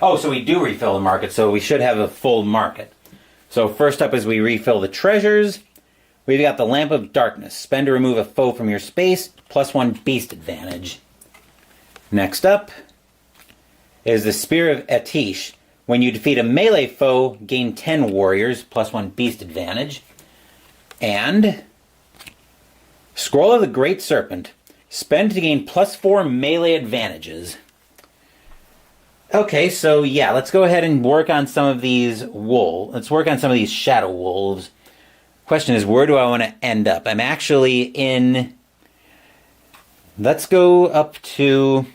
Oh, so we do refill the market, so we should have a full market. So first up as we refill the treasures, we've got the Lamp of Darkness. Spend to remove a foe from your space, +1 beast advantage. Next up is the Spear of Atish. When you defeat a melee foe, gain 10 warriors, +1 beast advantage. And Scroll of the Great Serpent. Spend to gain +4 melee advantages. Okay, so yeah, let's go ahead and work on some of these Let's work on some of these Shadow Wolves. Question is, where do I want to end up? I'm actually in... Let's come up to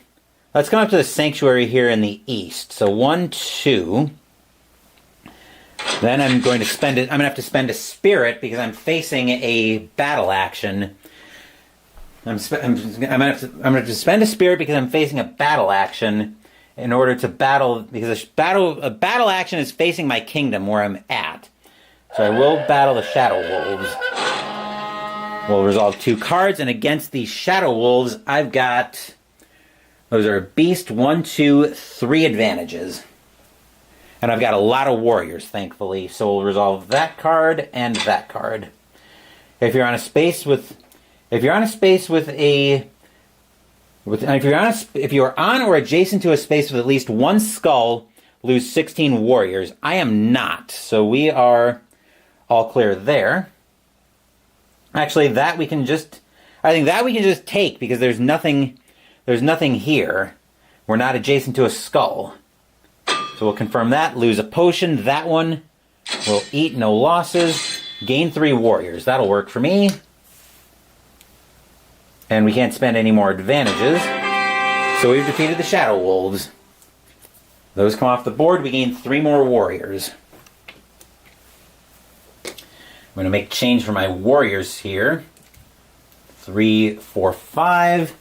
the sanctuary here in the east. So 1, 2. Then I'm going to spend it. I'm going to have to spend a spirit because I'm facing a battle action. I'm going to have to spend a spirit because I'm facing a battle action in order to battle, because a battle action is facing my kingdom where I'm at. So I will battle the Shadow Wolves. We'll resolve 2 cards, and against the Shadow Wolves, I've got... Those are Beast, 1, 2, 3 advantages. And I've got a lot of warriors, thankfully. So we'll resolve that card and that card. If you're on a space with... If you're on or adjacent to a space with at least 1 skull, lose 16 warriors. I am not, so we are all clear there. Actually, that we can just... I think that we can just take because there's nothing here. We're not adjacent to a skull. So we'll confirm that. Lose a potion. That one will eat, no losses. Gain 3 warriors. That'll work for me. And we can't spend any more advantages. So we've defeated the Shadow Wolves. Those come off the board. We gain 3 more warriors. I'm going to make change for my warriors here. 3, 4, 5.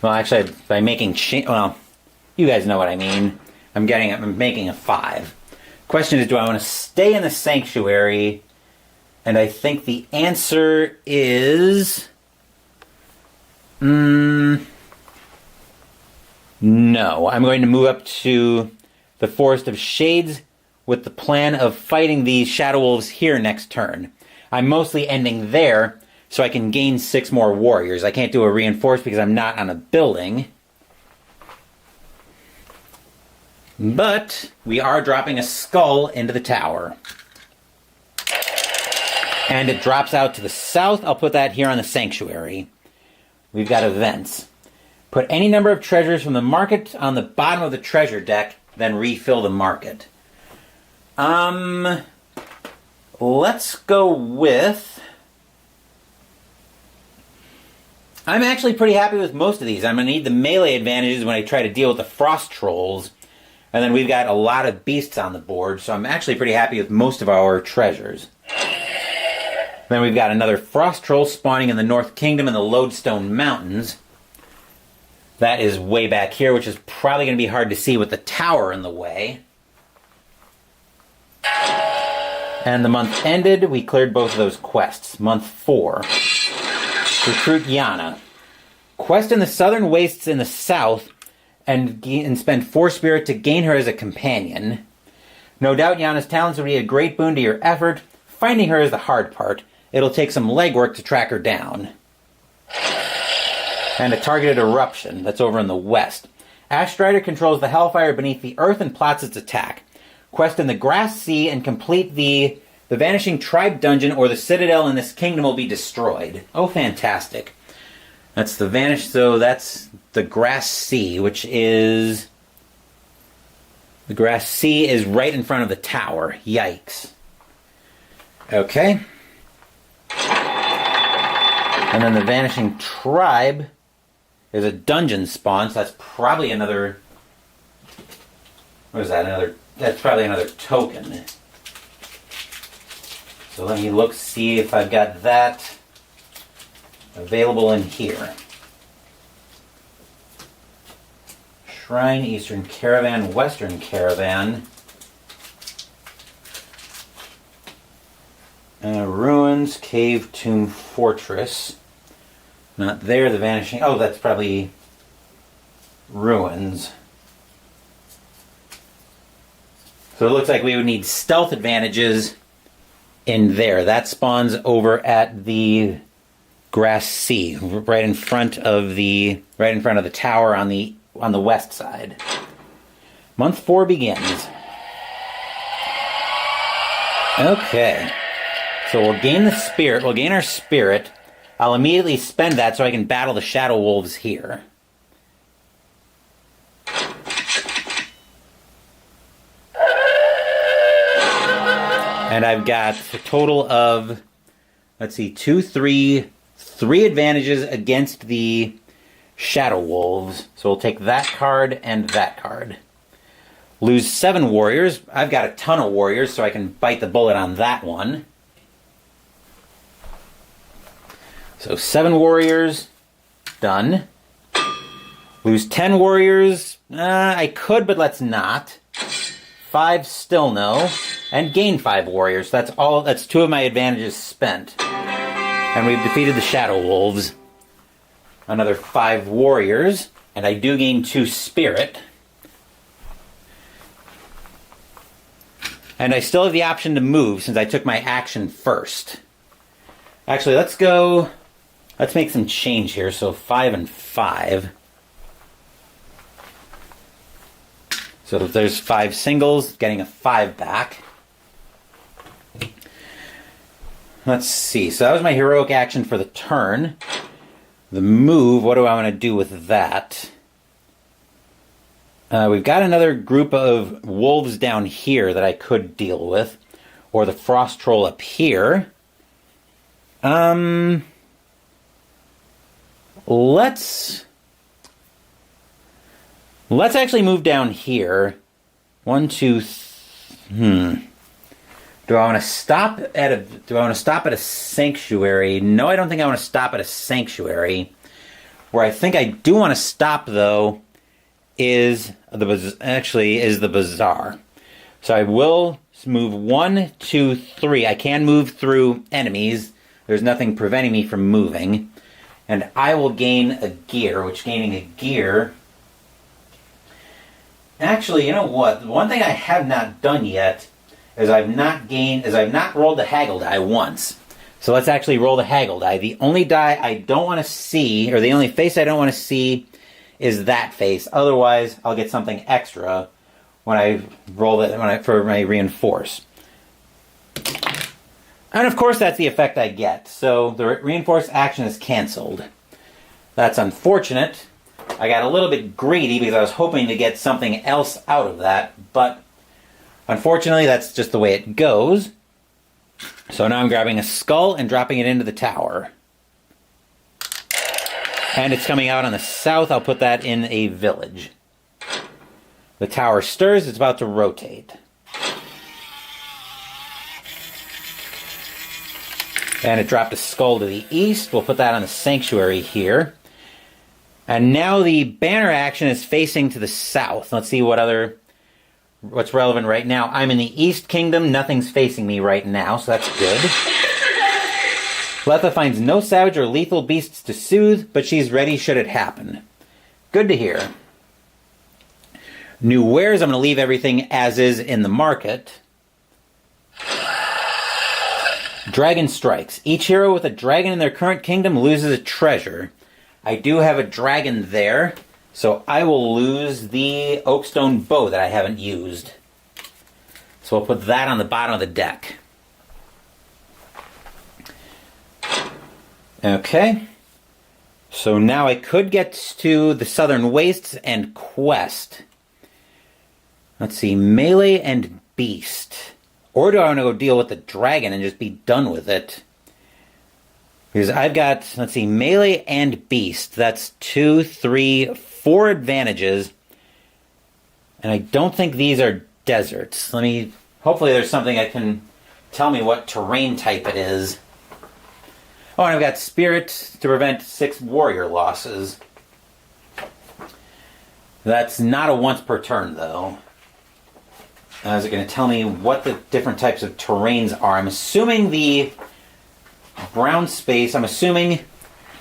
Well, actually, by making change... Well, you guys know what I mean. I'm making a 5. Question is, do I want to stay in the sanctuary? And I think the answer is... no. I'm going to move up to the Forest of Shades with the plan of fighting these Shadow Wolves here next turn. I'm mostly ending there so I can gain 6 more warriors. I can't do a reinforce because I'm not on a building. But we are dropping a skull into the tower. And it drops out to the south. I'll put that here on the sanctuary. We've got events. Put any number of treasures from the market on the bottom of the treasure deck, then refill the market. Let's go with... I'm actually pretty happy with most of these. I'm going to need the melee advantages when I try to deal with the frost trolls. And then we've got a lot of beasts on the board, so I'm actually pretty happy with most of our treasures. Then we've got another frost troll spawning in the North Kingdom in the Lodestone Mountains. That is way back here, which is probably going to be hard to see with the tower in the way. And the month ended, we cleared both of those quests. Month 4. Recruit Yana. Quest in the southern wastes in the south, and spend 4 spirit to gain her as a companion. No doubt Yana's talents will be a great boon to your effort. Finding her is the hard part. It'll take some legwork to track her down. And a targeted eruption that's over in the west. Ashstrider controls the hellfire beneath the earth and plots its attack. Quest in the Grass Sea and complete the Vanishing Tribe dungeon, or the citadel in this kingdom will be destroyed. Oh, fantastic. That's the Vanish, so that's the Grass Sea, which is... The Grass Sea is right in front of the tower. Yikes. Okay. And then the Vanishing Tribe is a dungeon spawn, so that's probably another... What is that? That's probably another token. So let me look, see if I've got that available in here. Shrine, Eastern Caravan, Western Caravan. Ruins, Cave, Tomb, Fortress. Not there, the Vanishing... Oh, that's probably Ruins. So it looks like we would need stealth advantages in there. That spawns over at the Grass Sea, right in front of the tower on the west side. Month 4 begins. Okay. So we'll gain the spirit. We'll gain our spirit. I'll immediately spend that so I can battle the Shadow Wolves here. And I've got a total of, let's see, 3 advantages against the Shadow Wolves. So we'll take that card and that card. Lose 7 warriors. I've got a ton of warriors, so I can bite the bullet on that one. So 7 warriors. Done. Lose 10 warriors. I could, but let's not. 5 still no. And gain 5 warriors. That's all. That's 2 of my advantages spent. And we've defeated the Shadow Wolves. Another 5 warriors. And I do gain 2 spirit. And I still have the option to move since I took my action first. Actually, let's go... Let's make some change here. So 5 and 5. So if there's 5 singles, getting a 5 back. Let's see. So that was my heroic action for the turn. The move, what do I want to do with that? We've got another group of wolves down here that I could deal with. Or the frost troll up here. Let's actually move down here. 1, 2, Do I want to stop at a sanctuary? No, I don't think I want to stop at a sanctuary. Where I think I do want to stop though is the bazaar. So I will move 1, 2, 3. I can move through enemies. There's nothing preventing me from moving. And I will gain a gear, which gaining a gear... Actually, you know what? The one thing I have not done yet is I've not rolled the haggle die once. So let's actually roll the haggle die. The only die I don't want to see, or the only face I don't want to see, is that face. Otherwise, I'll get something extra when I roll it for my reinforce. And of course, that's the effect I get. So the reinforced action is canceled. That's unfortunate. I got a little bit greedy because I was hoping to get something else out of that, but unfortunately, that's just the way it goes. So now I'm grabbing a skull and dropping it into the tower. And it's coming out on the south. I'll put that in a village. The tower stirs. It's about to rotate. And it dropped a skull to the east. We'll put that on the sanctuary here. And now the banner action is facing to the south. Let's see what's relevant right now. I'm in the East Kingdom. Nothing's facing me right now, so that's good. Letha finds no savage or lethal beasts to soothe, but she's ready should it happen. Good to hear. New wares, I'm going to leave everything as is in the market. Dragon strikes. Each hero with a dragon in their current kingdom loses a treasure. I do have a dragon there, so I will lose the Oakstone bow that I haven't used. So we'll put that on the bottom of the deck. Okay. So now I could get to the Southern Wastes and quest. Let's see, melee and beast. Or do I want to go deal with the dragon and just be done with it? Because I've got, let's see, melee and beast. That's 2, 3, 4 advantages. And I don't think these are deserts. Hopefully there's something that can tell me what terrain type it is. Oh, and I've got spirit to prevent 6 warrior losses. That's not a once per turn, though. Is it going to tell me what the different types of terrains are? I'm assuming the brown space,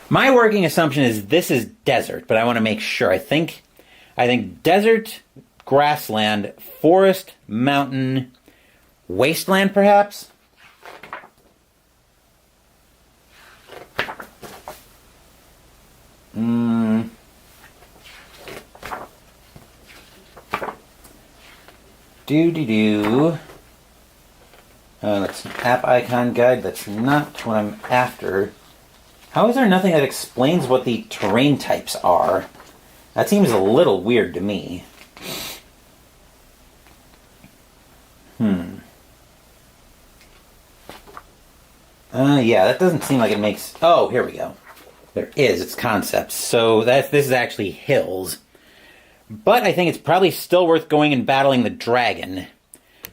my working assumption is this is desert, but I want to make sure. I think desert, grassland, forest, mountain, wasteland perhaps? That's an app icon guide. That's not what I'm after. How is there nothing that explains what the terrain types are? That seems a little weird to me. Yeah, that doesn't seem like it makes... Oh, here we go. There is. It's concepts. So this is actually hills. But I think it's probably still worth going and battling the dragon.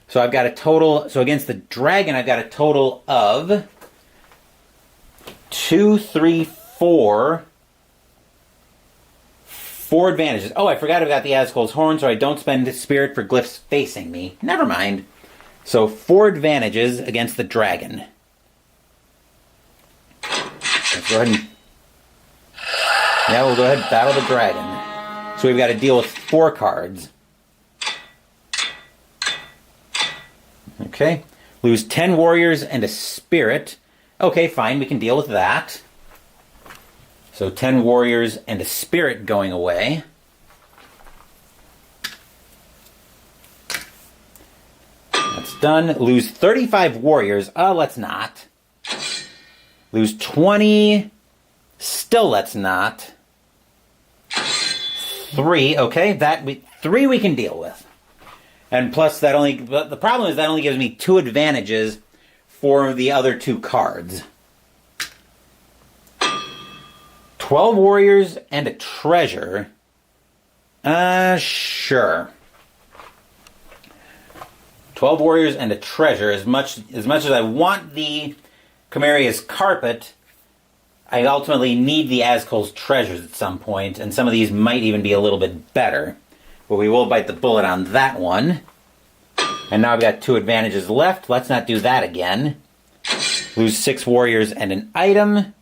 So I've got a total... So against the dragon, I've got a total of 2, 3, 4... 4 advantages. Oh, I forgot I've got the Azkul's Horn, so I don't spend the spirit for glyphs facing me. Never mind. So 4 advantages against the dragon. Let's go ahead and... Yeah, we'll go ahead and battle the dragon. So we've got to deal with 4 cards. Okay. Lose 10 warriors and a spirit. Okay, fine, we can deal with that. So 10 warriors and a spirit going away. That's done. Lose 35 warriors. Let's not. Lose 20. Still let's not. 3. Okay, 3 we can deal with. And plus that only... But the problem is that only gives me 2 advantages for the other 2 cards. 12 warriors and a treasure. Sure. 12 warriors and a treasure. As much as I want the Chimeria's carpet, I ultimately need the Azkul's treasures at some point, and some of these might even be a little bit better. But we will bite the bullet on that one. And now I've got 2 advantages left. Let's not do that again. Lose 6 warriors and an item.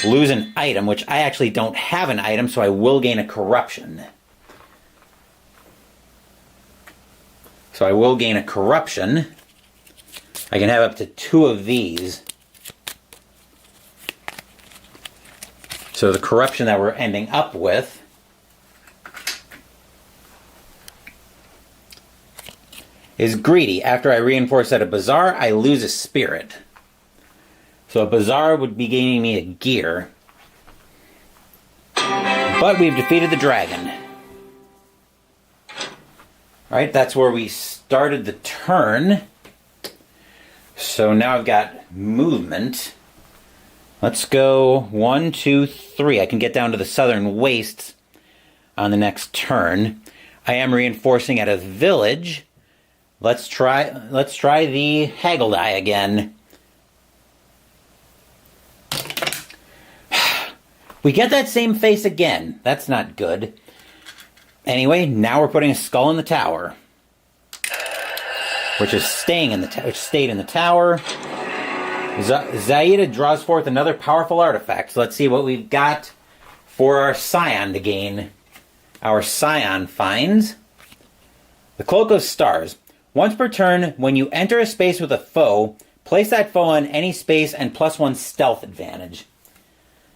Lose an item, which I actually don't have an item, so I will gain a corruption. So I will gain a corruption. I can have up to 2 of these. So the corruption that we're ending up with is greedy. After I reinforce at a bazaar, I lose a spirit. So a bazaar would be gaining me a gear. But we've defeated the dragon. Alright, that's where we started the turn. So now I've got movement. Let's go 1, 2, 3. I can get down to the southern wastes on the next turn. I am reinforcing at a village. Let's try the haggle die again. We get that same face again. That's not good. Anyway, now we're putting a skull in the tower, which is staying in the which stayed in the tower. Zaida draws forth another powerful artifact. So let's see what we've got for our Scion to gain. Our Scion finds the Cloak of Stars. Once per turn, when you enter a space with a foe, place that foe on any space and +1 stealth advantage.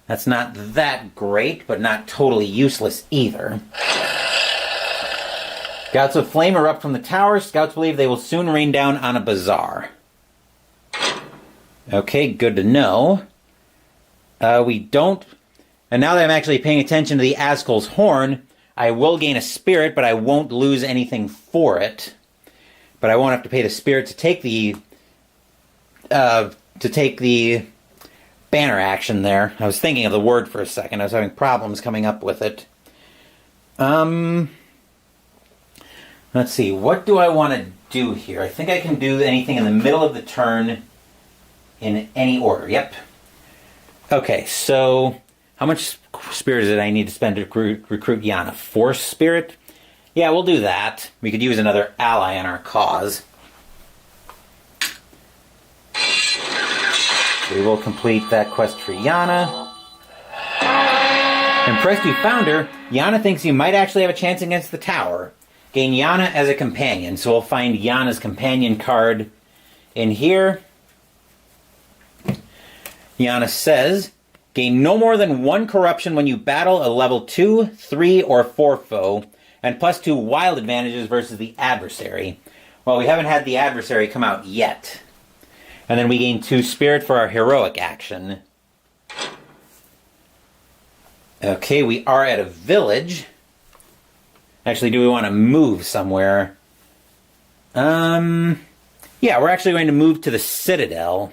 That's not that great, but not totally useless either. Gouts of flame erupt from the tower. Scouts believe they will soon rain down on a bazaar. Okay, good to know. We don't... And now that I'm actually paying attention to the Askel's Horn, I will gain a spirit, but I won't lose anything for it. But I won't have to pay the spirit to take the... banner action there. I was thinking of the word for a second. I was having problems coming up with it. Let's see. What do I want to do here? I think I can do anything in the middle of the turn in any order. Yep. Okay, so how much spirit did I need to spend to recruit Yana? 4 spirit? Yeah, we'll do that. We could use another ally in our cause. We will complete that quest for Yana. Impressed you found her, Yana thinks you might actually have a chance against the tower. Gain Yana as a companion, so we'll find Yana's companion card in here. Yana says, gain no more than 1 corruption when you battle a level 2, 3, or 4 foe, and +2 wild advantages versus the adversary. Well, we haven't had the adversary come out yet. And then we gain 2 spirit for our heroic action. Okay, we are at a village. Actually, do we want to move somewhere? Yeah, we're actually going to move to the Citadel.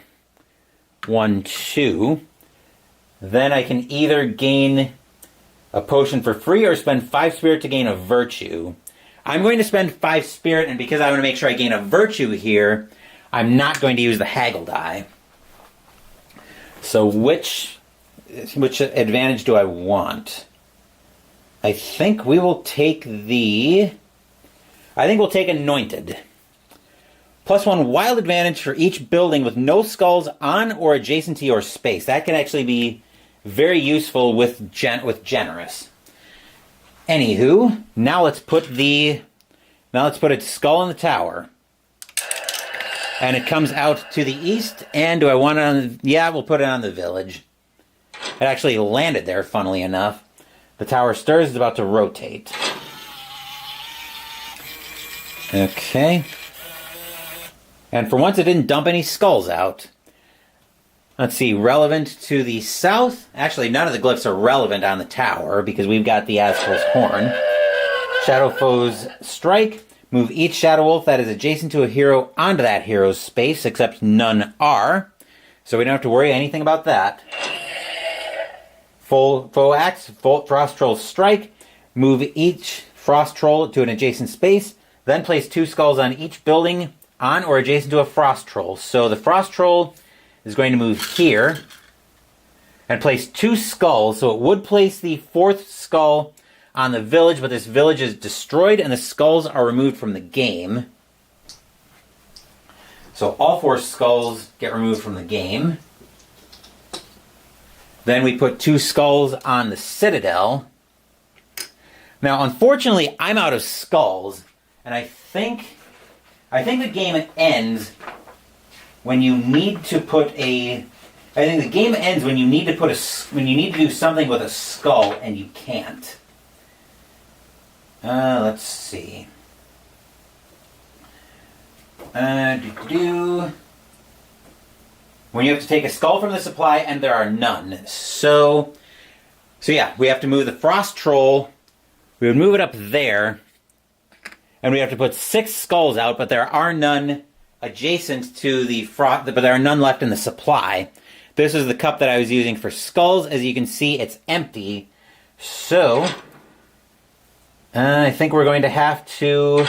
1, 2. Then I can either gain a potion for free or spend 5 spirit to gain a virtue. I'm going to spend 5 spirit, and because I want to make sure I gain a virtue here, I'm not going to use the haggle die. So which advantage do I want? I think we will take we'll take Anointed. +1 wild advantage for each building with no skulls on or adjacent to your space. That can actually be very useful with Generous. Anywho, now let's put a skull in the tower. And it comes out to the east, and do I want it yeah, we'll put it on the village. It actually landed there, funnily enough. The tower stirs, is about to rotate. Okay. And for once it didn't dump any skulls out. Let's see, relevant to the south. Actually, none of the glyphs are relevant on the tower, because we've got the Askel's Horn. Shadow foes strike. Move each Shadow Wolf that is adjacent to a hero onto that hero's space, except none are. So we don't have to worry anything about that. Foe acts, Frost Troll strike. Move each Frost Troll to an adjacent space. Then place 2 skulls on each building on or adjacent to a Frost Troll. So the Frost Troll is going to move here and place 2 skulls. So it would place the 4th skull on the village, but this village is destroyed and the skulls are removed from the game. So all 4 skulls get removed from the game. Then we put 2 skulls on the Citadel. Now, unfortunately, I'm out of skulls, and I think the game ends when you need to put a. I think the game ends when you need to when you need to do something with a skull and you can't. Let's see. When you have to take a skull from the supply and there are none. So yeah, we have to move the Frost Troll. We would move it up there, and we have to put 6 skulls out, but there are none adjacent to the Frost, but there are none left in the supply. This is the cup that I was using for skulls. As you can see, it's empty. So, I think we're going to have to...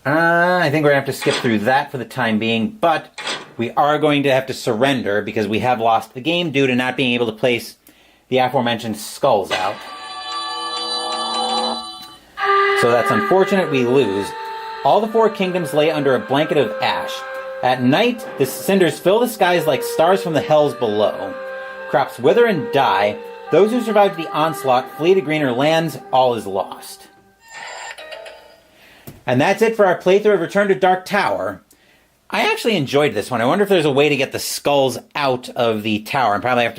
I think we're going to have to skip through that for the time being, but we are going to have to surrender because we have lost the game due to not being able to place the aforementioned skulls out. So that's unfortunate, we lose. All the 4 kingdoms lay under a blanket of ash. At night, the cinders fill the skies like stars from the hells below. Crops wither and die. Those who survive the onslaught flee to greener lands. All is lost. And that's it for our playthrough of Return to Dark Tower. I actually enjoyed this one. I wonder if there's a way to get the skulls out of the tower. I'm probably going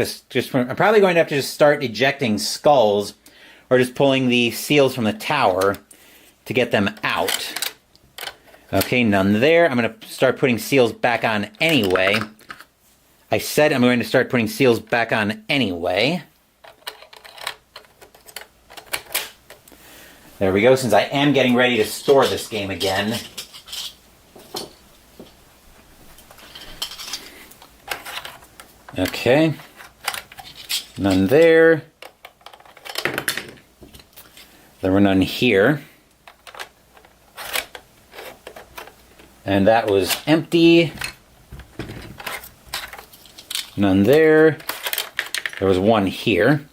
to have to just start ejecting skulls, or just pulling the seals from the tower to get them out. Okay, none there. I'm going to start putting seals back on anyway. I said I'm going to start putting seals back on anyway. There we go, since I am getting ready to store this game again. Okay. None there. There were none here. And that was empty. None there. There was one here.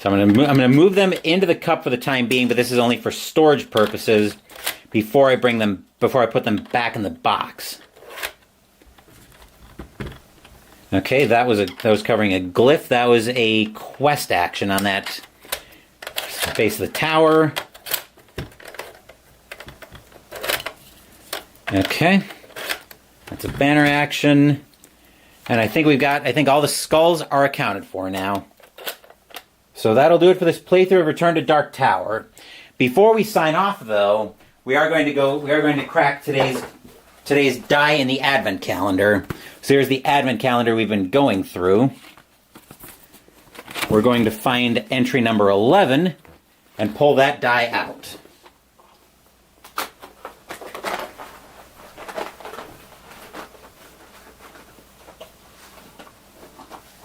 So I'm going to move them into the cup for the time being, but this is only for storage purposes before I put them back in the box. Okay, that was covering a glyph. That was a quest action on that base of the tower. Okay, that's a banner action, and I think all the skulls are accounted for now. So that'll do it for this playthrough of Return to Dark Tower. Before we sign off, though, we are going to crack today's die in the Advent calendar. So here's the Advent calendar we've been going through. We're going to find entry number 11 and pull that die out.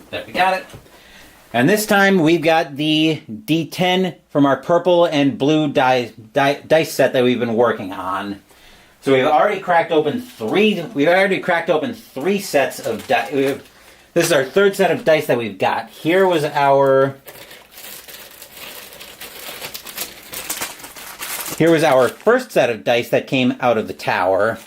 There, we got it. And this time we've got the D10 from our purple and blue dice set that we've been working on. So we've already cracked open three sets of dice. This is our third set of dice that we've got. Here was our first set of dice that came out of the tower.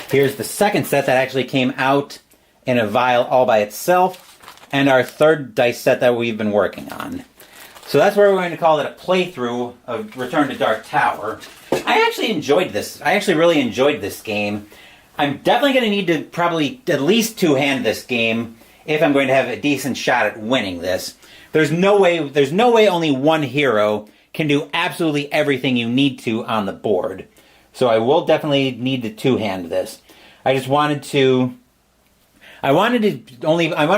Here's the second set that actually came out in a vial all by itself. And our third dice set that we've been working on. So that's where we're going to call it a playthrough of Return to Dark Tower. I actually enjoyed this. I actually really enjoyed this game. I'm definitely going to need to probably at least two-hand this game if I'm going to have a decent shot at winning this. There's no way only one hero can do absolutely everything you need to on the board. So I will definitely need to two-hand this. I wanted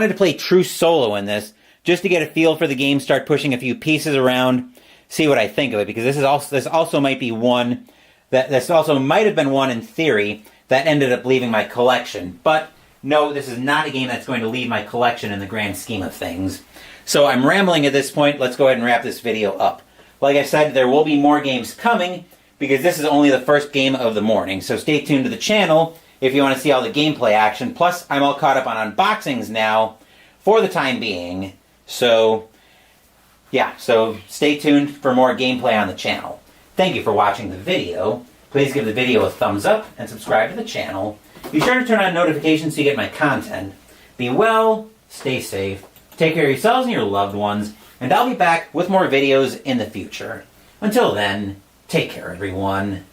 to play true solo in this, just to get a feel for the game, start pushing a few pieces around, see what I think of it, because this also might be one this also might have been one in theory that ended up leaving my collection. But no, this is not a game that's going to leave my collection in the grand scheme of things. So I'm rambling at this point. Let's go ahead and wrap this video up. Like I said, there will be more games coming, because this is only the first game of the morning. So stay tuned to the channel if you want to see all the gameplay action. Plus, I'm all caught up on unboxings now for the time being. So, yeah, so stay tuned for more gameplay on the channel. Thank you for watching the video, Please give the video a thumbs up and subscribe to the channel. Be sure to turn on notifications so you get my content. Be well, stay safe, take care of yourselves and your loved ones, and I'll be back with more videos in the future. Until then, take care everyone.